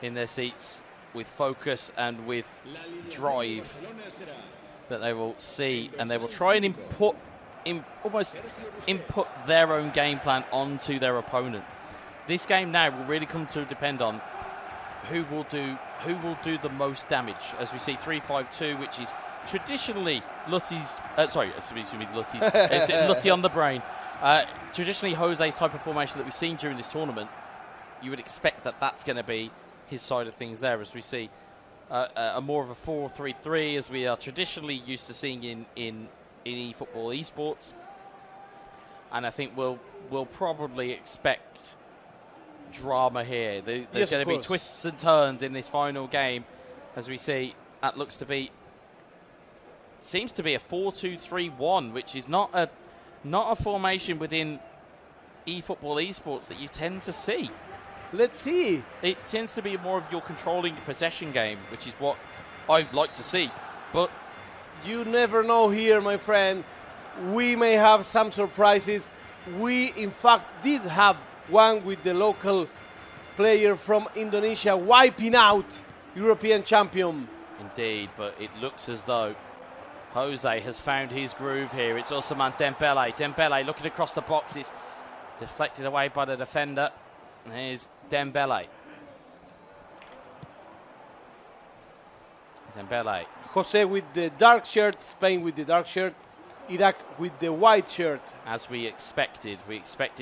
in their seats with focus and with drive that they will see, and they will try and almost input their own game plan onto their opponent. This game now will really come to depend on who will do the most damage, as we see 3-5-2, which is traditionally Lutty's it's Lutty on the brain. Traditionally Jose's type of formation that we've seen during this tournament. You would expect that that's going to be his side of things there, as we see a more of a 4-3-3 as we are traditionally used to seeing in eFootball esports. And I think we'll probably expect drama here. There's going to be twists and turns in this final game, as we see. That looks to be, seems to be a 4-2-3-1, which is not a formation within eFootball esports that you tend to see. Let's see. It tends to be more of your controlling possession game, which is what I'd like to see. But you never know here, my friend. We may have some surprises. We, in fact, did have one with the local player from Indonesia wiping out European champion. Indeed, but it looks as though Jose has found his groove here. It's Ousmane Dembele. Dembele looking across the boxes, deflected away by the defender. Here's Dembele. Dembele. Jose with the dark shirt, Spain with the dark shirt, Iraq with the white shirt. As we expected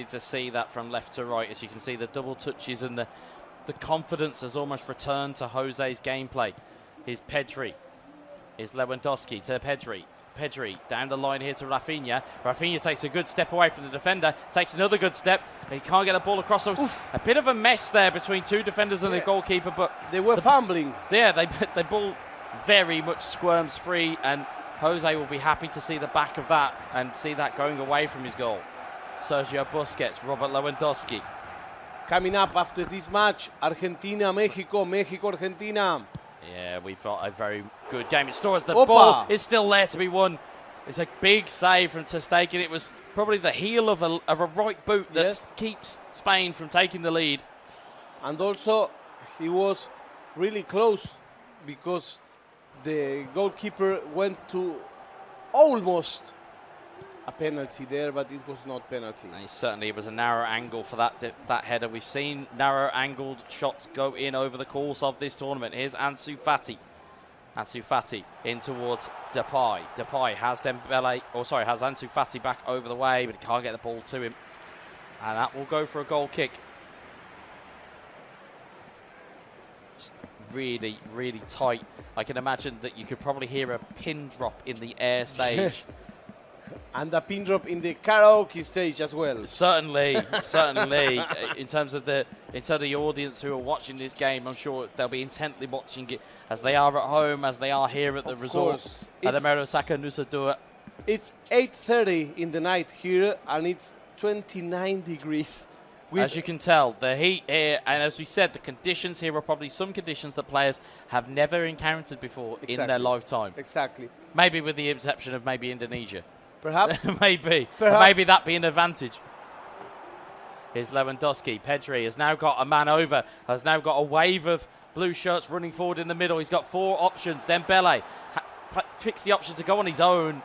to see that from left to right. As you can see, the double touches and the confidence has almost returned to Jose's gameplay. Here's Pedri. Here's Lewandowski to Pedri. Pedri down the line here to Rafinha. Rafinha takes a good step away from the defender, takes another good step. He can't get the ball across. So a bit of a mess there between two defenders and the goalkeeper, but they were fumbling. Yeah, the ball very much squirms free, and Jose will be happy to see the back of that and see that going away from his goal. Sergio Busquets, Robert Lewandowski. Coming up after this match, Argentina, Mexico, Mexico, Argentina. Yeah, we've got a very good game. It stores the ball is still there to be won. It's a big save from Ter Stegen. It was probably the heel of a right boot that keeps Spain from taking the lead. And also, he was really close because the goalkeeper went to almost a penalty there, but it was not penalty. And certainly it was a narrow angle for that header. We've seen narrow angled shots go in over the course of this tournament. Here's Ansu Fati. Ansu Fati in towards Depay. Depay has has Ansu Fati back over the way, but he can't get the ball to him. And that will go for a goal kick. Just really, really tight. I can imagine that you could probably hear a pin drop in the air stage. Yes. And a pin drop in the karaoke stage as well. Certainly. In terms of the audience who are watching this game, I'm sure they'll be intently watching it as they are at home, as they are here at the resort at the Merosaka Nusa Dua. It's 8:30 in the night here, and it's 29 degrees. As you can tell, the heat here, and as we said, the conditions here are probably some conditions that players have never encountered before in their lifetime. Exactly. Maybe with the exception of maybe Indonesia. Perhaps. Maybe that be an advantage. Here's Lewandowski. Pedri has now got a man over, has now got a wave of blue shirts running forward in the middle. He's got four options. Dembele picks the option to go on his own.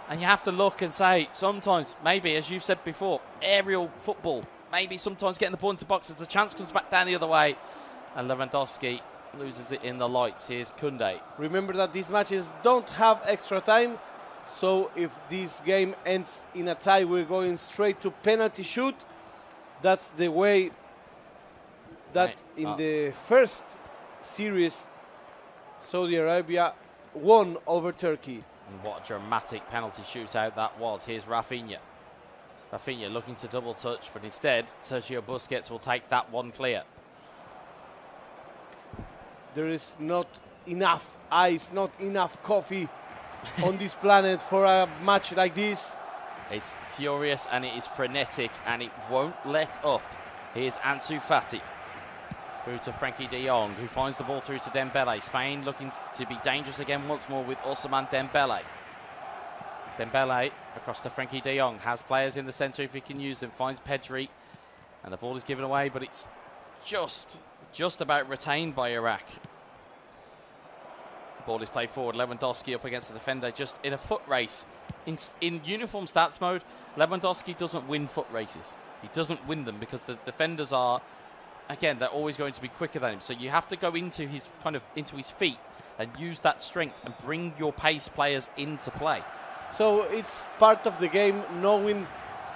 And you have to look and say, sometimes, maybe, as you've said before, aerial football, maybe sometimes getting the ball into boxes, the chance comes back down the other way. And Lewandowski loses it in the lights. Here's Koundé. Remember that these matches don't have extra time. So if this game ends in a tie, we're going straight to penalty shoot. That's the way that in the first series, Saudi Arabia won over Turkey. And what a dramatic penalty shootout that was. Here's Rafinha. Rafinha looking to double touch, but instead, Sergio Busquets will take that one clear. There is not enough ice, not enough coffee on this planet for a match like this. It's furious and it is frenetic and it won't let up. Here's Ansu Fati. Through to Frankie de Jong, who finds the ball through to Dembele. Spain looking to be dangerous again once more with Ousmane Dembele. Dembele across to Frankie de Jong. Has players in the centre if he can use them. Finds Pedri. And the ball is given away, but it's just about retained by Iraq. Ball is played forward. Lewandowski up against the defender, just in a foot race. In uniform stats mode, Lewandowski doesn't win foot races. He doesn't win them because the defenders are, again, they're always going to be quicker than him. So you have to go into his feet and use that strength and bring your pace players into play. So it's part of the game, knowing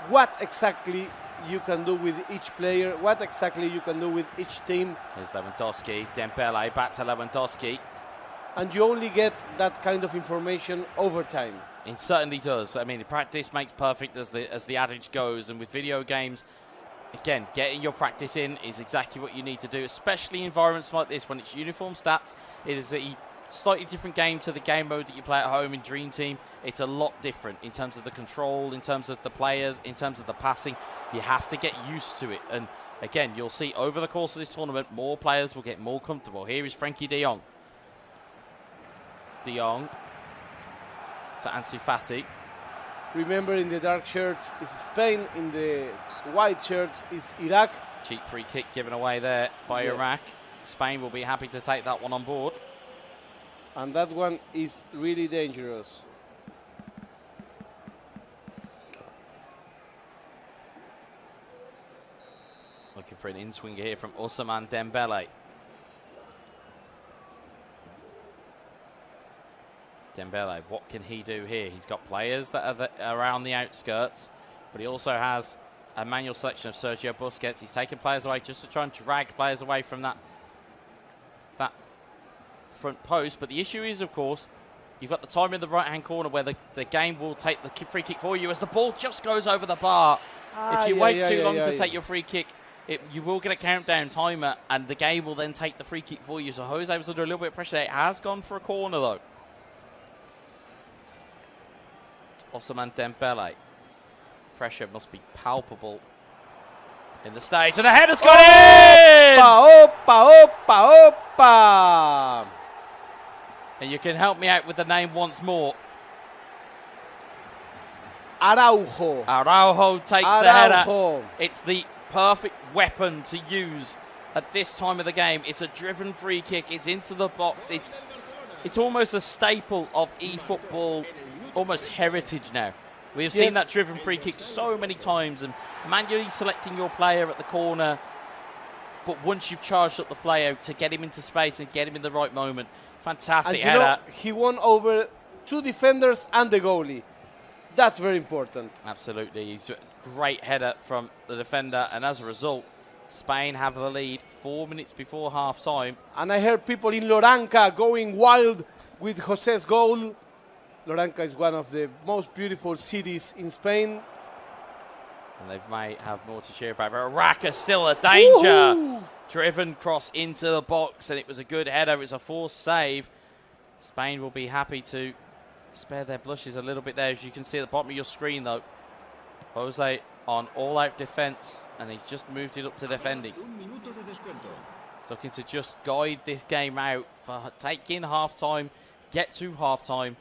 what exactly you can do with each player, what exactly you can do with each team. Here's Lewandowski, Dembele, back to Lewandowski. And you only get that kind of information over time. It certainly does. I mean, practice makes perfect, as the adage goes. And with video games, again, getting your practice in is exactly what you need to do, especially in environments like this when it's uniform stats. It is a slightly different game to the game mode that you play at home in Dream Team. It's a lot different in terms of the control, in terms of the players, in terms of the passing. You have to get used to it. And again, you'll see over the course of this tournament, more players will get more comfortable. Here is Frankie de Jong. De Jong to Ansu Fati. Remember, in the dark shirts is Spain, in the white shirts is Iraq. Cheap free kick given away there by Iraq. Spain will be happy to take that one on board. And that one is really dangerous. Looking for an in-swinger here from Ousmane Dembele. Dembele, what can he do here? He's got players that are around the outskirts, but he also has a manual selection of Sergio Busquets. He's taking players away just to try and drag players away from that front post. But the issue is, of course, you've got the time in the right-hand corner where the game will take the free kick for you as the ball just goes over the bar. If you wait too long to take your free kick, you will get a countdown timer, and the game will then take the free kick for you. So Jose was under a little bit of pressure there. It has gone for a corner, though. Ousmane Dembele. Pressure must be palpable in the stage. And the header's got in! Opa, opa, opa! And you can help me out with the name once more. Araujo. Araujo takes the header. It's the perfect weapon to use at this time of the game. It's a driven free kick. It's into the box. It's almost a staple of eFootball, almost heritage now. We have seen that driven free kick so many times, and manually selecting your player at the corner. But once you've charged up the player to get him into space and get him in the right moment, fantastic header. He won over 2 defenders and the goalie. That's very important. Absolutely. He's a great header from the defender, and as a result, Spain have the lead 4 minutes before half-time. And I heard people in Loranca going wild with José's goal. Loranca is one of the most beautiful cities in Spain. And they may have more to cheer about. But Iraq are still a danger. Woohoo! Driven cross into the box, and it was a good header. It was a forced save. Spain will be happy to spare their blushes a little bit there. As you can see at the bottom of your screen, though, Jose on all-out defence, and he's just moved it up to defending. Looking to just guide this game out for taking half-time, get to half-time,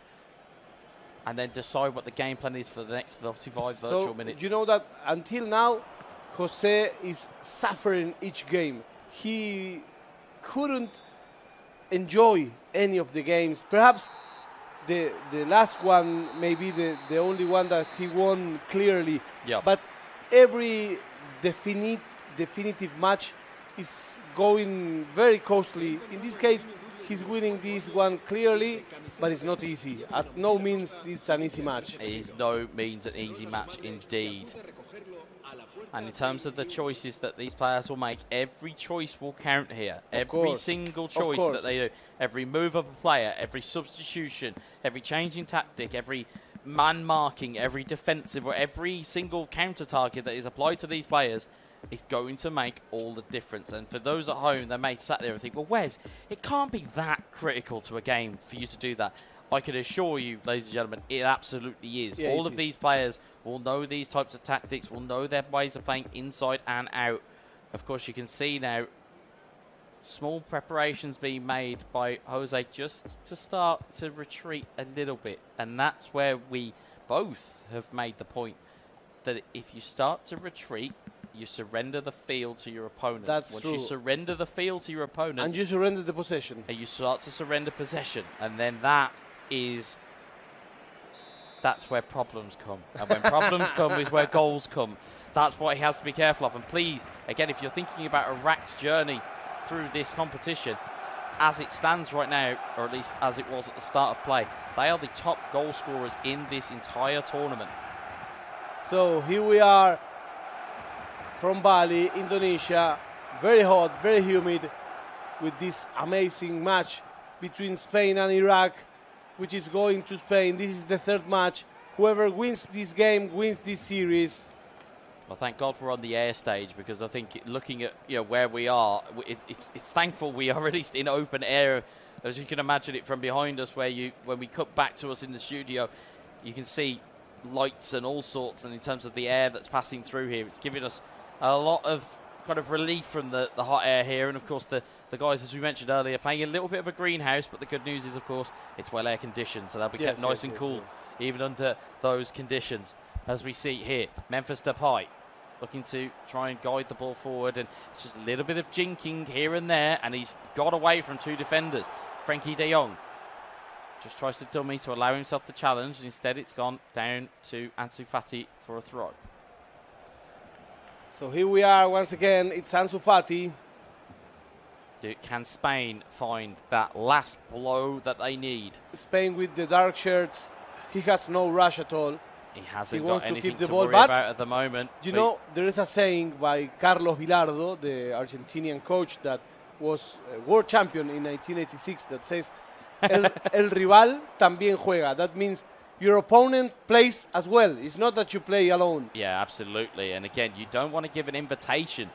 and then decide what the game plan is for the next 45 virtual minutes. You know that until now, Jose is suffering each game. He couldn't enjoy any of the games. Perhaps the last one may be the only one that he won clearly. Yeah. But every definitive match is going very costly. In this case, he's winning this one clearly, but it's not easy. At no means it's an easy match. It is no means an easy match indeed. And in terms of the choices that these players will make, every choice will count here. Every single choice that they do. Every move of a player, every substitution, every change in tactic, every man marking, every defensive, or every single counter target that is applied to these players is going to make all the difference. And for those at home, they may sat there and think, well, Wes, it can't be that critical to a game for you to do that. I can assure you, ladies and gentlemen, it absolutely is. Yeah, all of these players will know these types of tactics, will know their ways of playing inside and out. Of course, you can see now small preparations being made by Jose just to start to retreat a little bit. And that's where we both have made the point that if you start to retreat, you surrender the field to your opponent. That's Once true. you surrender the field to your opponent, And you surrender the possession. and you start to surrender possession, and then that's where problems come. And when problems come is where goals come. That's what he has to be careful of. And please, again, if you're thinking about Iraq's journey through this competition, as it stands right now, or at least as it was at the start of play, they are the top goal scorers in this entire tournament. So here we are from Bali, Indonesia. Very hot, very humid, with this amazing match between Spain and Iraq, which is going to Spain. This is the third match. Whoever wins this game wins this series. Well, thank God we're on the air stage, because I think looking at where we are, it's thankful we are at least in open air, as you can imagine it from behind us, where when we cut back to us in the studio, you can see lights and all sorts, and in terms of the air that's passing through here, it's giving us a lot of kind of relief from the hot air here. And of course the guys, as we mentioned earlier, playing a little bit of a greenhouse, but the good news is, of course, it's well air conditioned, so they'll be kept nice and cool even under those conditions. As we see here, Memphis Depay looking to try and guide the ball forward, and it's just a little bit of jinking here and there, and he's got away from two defenders. Frankie de Jong just tries to dummy to allow himself to challenge, and instead it's gone down to Ansu Fati for a throw. So here we are once again. It's Ansu Fati. Can Spain find that last blow that they need? Spain with the dark shirts. He has no rush at all. He hasn't He got wants to anything keep the to ball, worry but about at the moment. You know, there is a saying by Carlos Vilardo, the Argentinian coach that was a world champion in 1986, that says, el rival también juega. That means your opponent plays as well. It's not that you play alone. Yeah, absolutely. And again, you don't want to give an invitation.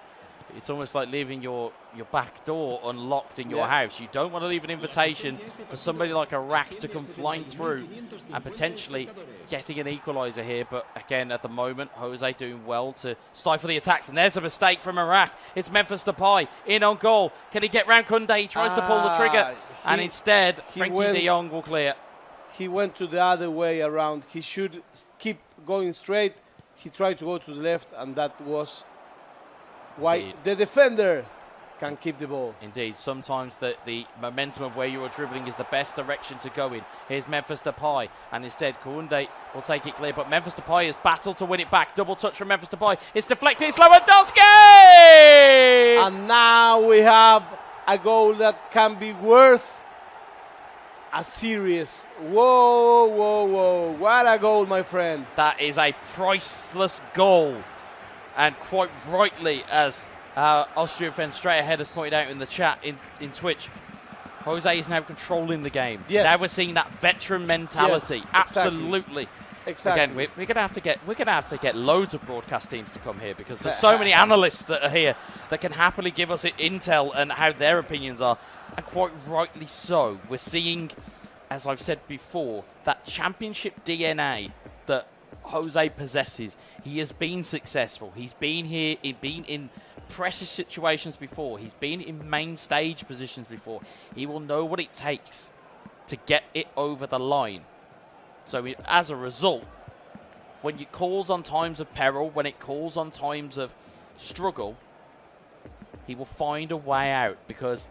It's almost like leaving your back door unlocked in your house. You don't want to leave an invitation for somebody like Iraq to come flying through and potentially getting an equaliser here. But again, at the moment, Jose doing well to stifle the attacks. And there's a mistake from Iraq. It's Memphis Depay in on goal. Can he get round Koundé? He tries to pull the trigger. And instead, Frankie de Jong will clear. He went to the other way around. He should keep going straight. He tried to go to the left, and that was why the defender can keep the ball. Indeed, sometimes the momentum of where you are dribbling is the best direction to go in. Here's Memphis Depay, and instead Koundé will take it clear, but Memphis Depay has battled to win it back. Double touch from Memphis Depay. It's deflected. It's Lewandowski! And now we have a goal that can be worth a series. Whoa, whoa, whoa. What a goal, my friend. That is a priceless goal. And quite rightly, as Austrian fan straight ahead has pointed out in the chat in Twitch, Jose is now controlling the game. Yes. Now we're seeing that veteran mentality. Yes, absolutely. Exactly. Again, we're gonna have to get loads of broadcast teams to come here, because there's so many analysts that are here that can happily give us intel and how their opinions are, and quite rightly so. We're seeing, as I've said before, that championship DNA that Jose possesses. He has been successful. He's been here, been in pressure situations before. He's been in main stage positions before. He will know what it takes to get it over the line. So as a result, when it calls on times of peril, when it calls on times of struggle, he will find a way out, because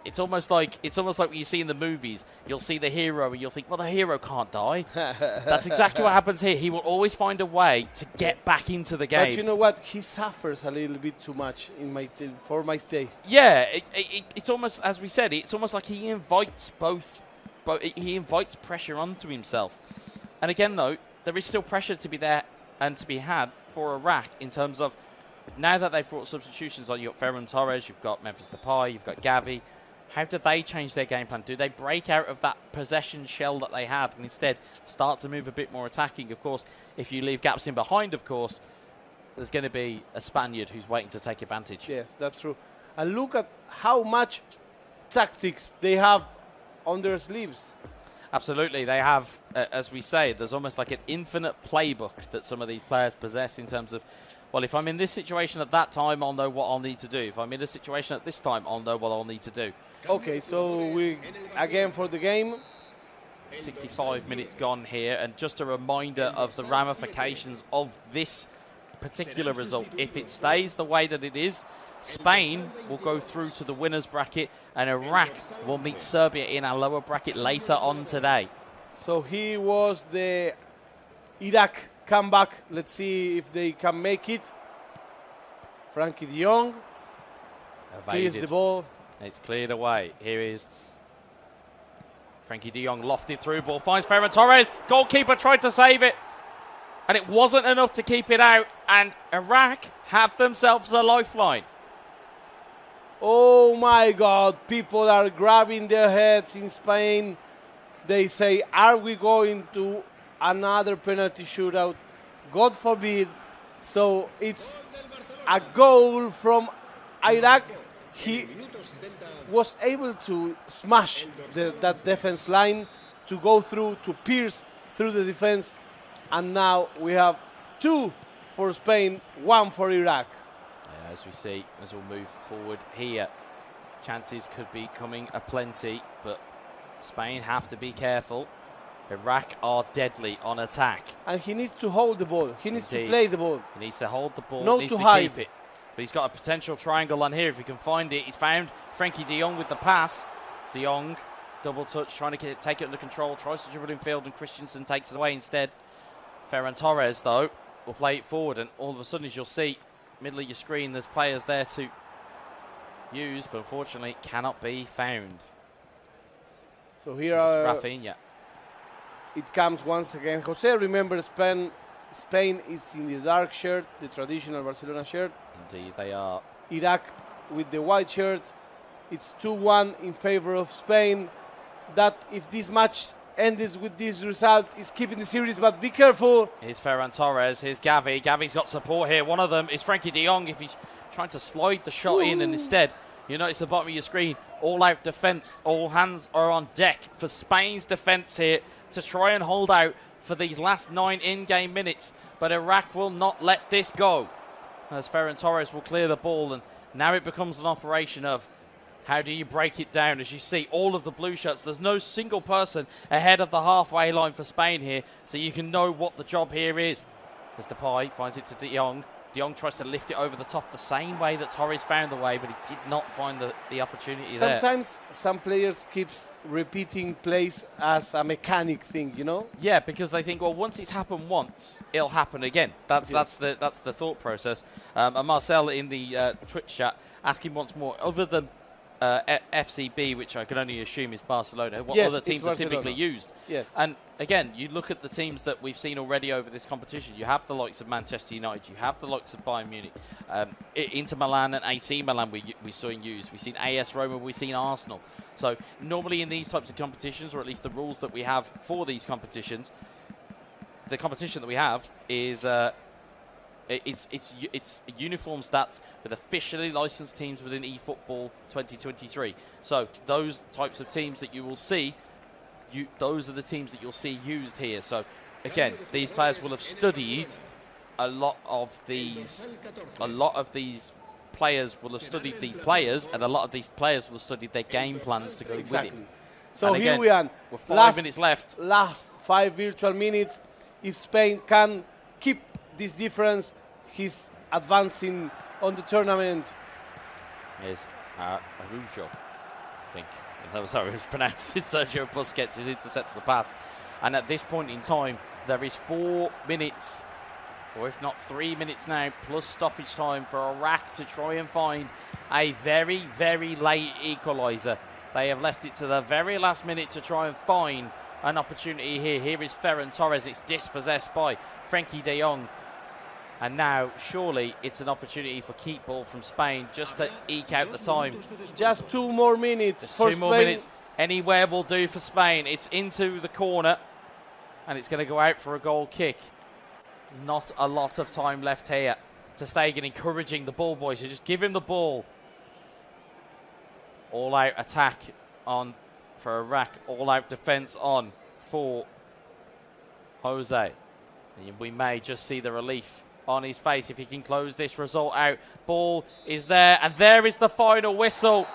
it's almost like what you see in the movies. You'll see the hero and you'll think, well, the hero can't die. That's exactly what happens here. He will always find a way to get back into the game. But you know what? He suffers a little bit too much for my taste. Yeah, it's almost, as we said, it's almost like he invites he invites pressure onto himself. And again, though, there is still pressure to be there and to be had for Iraq, in terms of now that they've brought substitutions on. You've got Ferran Torres, you've got Memphis Depay, you've got Gavi. How do they change their game plan? Do they break out of that possession shell that they had and instead start to move a bit more attacking? Of course, if you leave gaps in behind, of course, there's going to be a Spaniard who's waiting to take advantage. Yes, that's true. And look at how much tactics they have on their sleeves. Absolutely. They have, as we say, there's almost like an infinite playbook that some of these players possess, in terms of, well, if I'm in this situation at that time, I'll know what I'll need to do. If I'm in a situation at this time, I'll know what I'll need to do. Okay, so we again for the game. 65 minutes gone here, and just a reminder of the ramifications of this particular result. If it stays the way that it is, Spain will go through to the winners bracket, and Iraq will meet Serbia in our lower bracket later on today. So he was the Iraq comeback. Let's see if they can make it. Frankie de Jong clears the ball. It's cleared away. Here is Frankie de Jong, lofted through ball, finds Ferran Torres. Goalkeeper tried to save it. And it wasn't enough to keep it out, and Iraq have themselves a lifeline. Oh my God, people are grabbing their heads in Spain. They say, are we going to another penalty shootout? God forbid. So it's a goal from Iraq. He was able to smash that defense line, to go through, to pierce through the defense. And now we have 2 for Spain, 1 for Iraq. Yeah, as we see, as we'll move forward here, chances could be coming aplenty, but Spain have to be careful. Iraq are deadly on attack. And he needs to hold the ball. He needs Indeed. to play the ball. He needs to hold the ball, Not needs to to hide. keep it. But he's got a potential triangle on here if he can find it. He's found Frankie de Jong with the pass. De Jong, double touch, trying to take it under control, tries to dribble in field, and Christensen takes it away instead. Ferran Torres, though, will play it forward, and all of a sudden, as you'll see, middle of your screen, there's players there to use, but unfortunately cannot be found. So here Rafinha. it comes once again. Jose, remember Spain is in the dark shirt, the traditional Barcelona shirt. Indeed, they are. Iraq with the white shirt. It's 2-1 in favor of Spain. That if this match ends with this result, is keeping the series, but be careful. Here's Ferran Torres, here's Gavi. Gavi's got support here. One of them is Frankie de Jong if he's trying to slide the shot in, and instead, you notice the bottom of your screen, all-out defence, all hands are on deck for Spain's defence here to try and hold out for these last 9 in-game minutes. But Iraq will not let this go, as Ferran Torres will clear the ball, and now it becomes an operation of how do you break it down? As you see, all of the blue shirts, there's no single person ahead of the halfway line for Spain here, so you can know what the job here is. As Depay finds it to de Jong. De Jong tries to lift it over the top the same way that Torres found the way, but he did not find the opportunity there. Sometimes some players keep repeating plays as a mechanic thing, you know? Yeah, because they think, well, once it's happened once, it'll happen again. That's the thought process. And Marcel in the Twitch chat asking once more, other than FCB, which I can only assume is Barcelona, what other teams are typically used? Yes. And again, you look at the teams that we've seen already over this competition. You have the likes of Manchester United, you have the likes of Bayern Munich, Inter Milan and AC Milan we saw in use. We've seen AS Roma, we've seen Arsenal. So normally in these types of competitions, or at least the rules that we have for these competitions, the competition that we have is it's uniform stats with officially licensed teams within eFootball 2023. So those types of teams that you will see, those are the teams that you'll see used here. So again, these players will have studied a lot of these players will have studied these players, and a lot of these players will have studied their game plans to go with it. So and here again, we are. with 5 minutes left. Last 5 virtual minutes. If Spain can keep this difference, he's advancing on the tournament. Here's Araujo, I think. That was how it was pronounced. It's Sergio Busquets who intercepts the pass. And at this point in time, there is 4 minutes, or if not 3 minutes now, plus stoppage time for Iraq to try and find a very, very late equaliser. They have left it to the very last minute to try and find an opportunity here. Here is Ferran Torres. It's dispossessed by Frankie de Jong. And now, surely, it's an opportunity for keep ball from Spain just to eke out the time. Just 2 more minutes for Spain. 2 more minutes. Anywhere will do for Spain. It's into the corner, and it's going to go out for a goal kick. Not a lot of time left here. Ter Stegen encouraging the ball boys to just give him the ball. All-out attack on for Iraq. All-out defence on for Jose. And we may just see the relief on his face if he can close this result out. Ball is there, and there is the final whistle.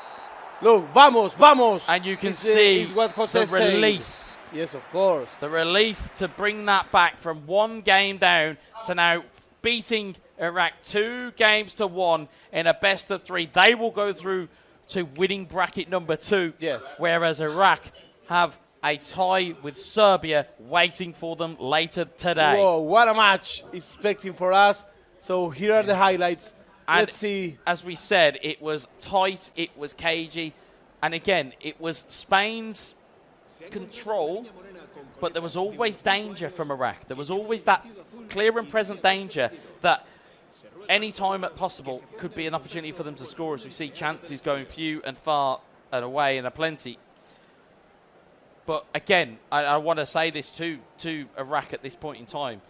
Look, vamos, vamos. And you can see what the relief. Yes, of course. The relief to bring that back from 1 game down to now beating Iraq 2-1 in a best-of-3. They will go through to winning bracket number 2. Yes. Whereas Iraq have a tie with Serbia waiting for them later today. Whoa, what a match expecting for us. So here are the highlights. And let's see. As we said, it was tight, it was cagey, and again, it was Spain's control, but there was always danger from Iraq. There was always that clear and present danger that any time possible could be an opportunity for them to score, as we see chances going few and far and away and aplenty. But again, I want to say this to Iraq at this point in time.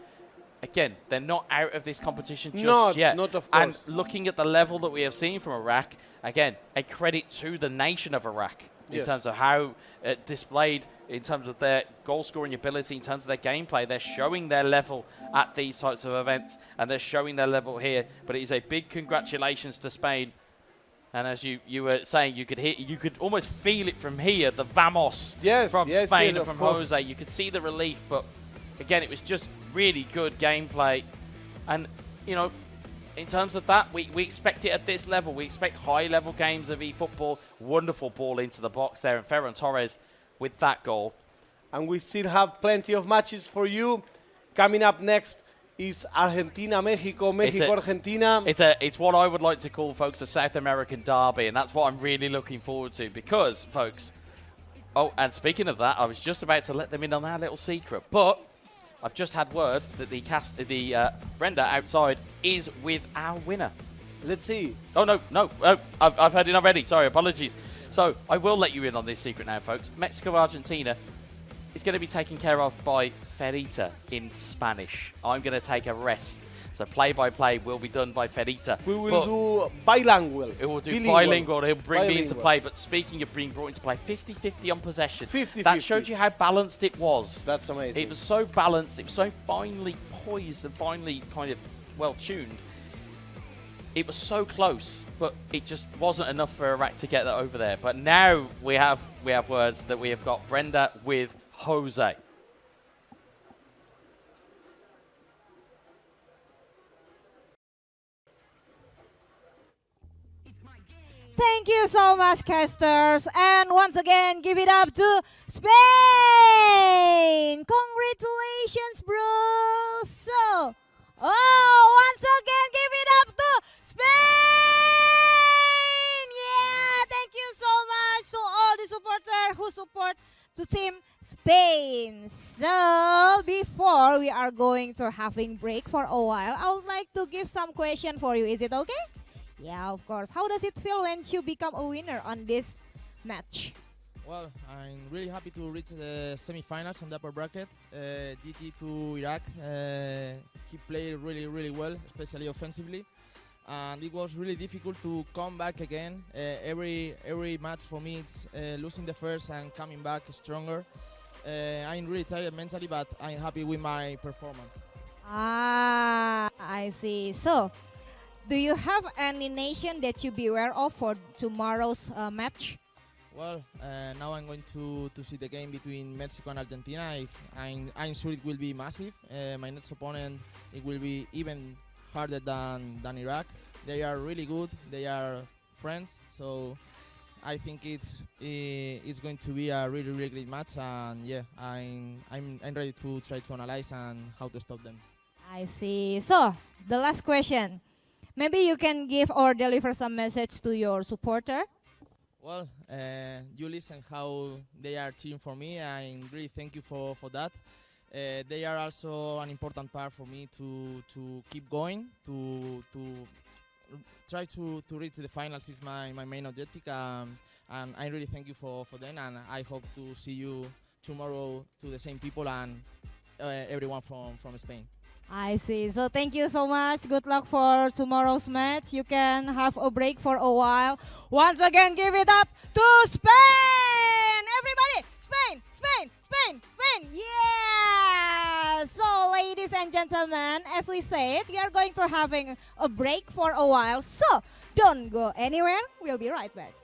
Again, they're not out of this competition just yet. Not of course. And looking at the level that we have seen from Iraq, again, a credit to the nation of Iraq in terms of how displayed, in terms of their goal-scoring ability, in terms of their gameplay. They're showing their level at these types of events, and they're showing their level here. But it is a big congratulations to Spain. And as you were saying, you could almost feel it from here, the vamos from Spain and from Jose. You could see the relief, but again, it was just really good gameplay. And, you know, in terms of that, we expect it at this level. We expect high-level games of eFootball. Wonderful ball into the box there, and Ferran Torres with that goal. And we still have plenty of matches for you. Coming up next is Argentina-Mexico, Mexico-Argentina. It's what I would like to call, folks, a South American derby, and that's what I'm really looking forward to because, folks, oh, and speaking of that, I was just about to let them in on our little secret, but I've just had word that the Brenda outside is with our winner. Let's see. Oh, no. Oh, I've heard it already. Sorry, apologies. So I will let you in on this secret now, folks. Mexico-Argentina is going to be taken care of by Ferita in Spanish. I'm going to take a rest. So play-by-play will be done by Ferita. We will do bilingual. It will do bilingual. He'll bring me into play. But speaking of being brought into play, 50-50 on possession. 50-50. That showed you how balanced it was. That's amazing. It was so balanced. It was so finely poised and finely kind of well-tuned. It was so close, but it just wasn't enough for Iraq to get that over there. But now we have words that we have got Brenda with Jose. Thank you so much, casters. And once again, give it up to Spain! Congratulations, bro! So, once again, give it up to Spain! Yeah, thank you so much to all the supporters who support to Team Spain. So, before we are going to having break for a while, I would like to give some question for you. Is it okay? Yeah, of course. How does it feel when you become a winner on this match? Well, I'm really happy to reach the semi-finals on the upper bracket. GG to Iraq. He played really, really well, especially offensively. And it was really difficult to come back again. Every match for me, it's losing the first and coming back stronger. I'm really tired mentally, but I'm happy with my performance. Ah, I see. So, do you have any nation that you beware of for tomorrow's match? Well, now I'm going to see the game between Mexico and Argentina. I'm sure it will be massive. My next opponent, it will be even harder than Iraq. They are really good. They are friends. So I think it's going to be a really, really great match. And yeah, I'm ready to try to analyze and how to stop them. I see. So the last question. Maybe you can give or deliver some message to your supporter. Well, you listen how they are cheering for me. I really thank you for that. They are also an important part for me to keep going, to try to reach the finals is my main objective. And I really thank you for them. And I hope to see you tomorrow to the same people and everyone from Spain. I see. So thank you so much. Good luck for tomorrow's match. You can have a break for a while. Once again, give it up to Spain! Everybody! Spain! Spain! Spain! Spain! Yeah! So ladies and gentlemen, as we said, we are going to having a break for a while. So don't go anywhere. We'll be right back.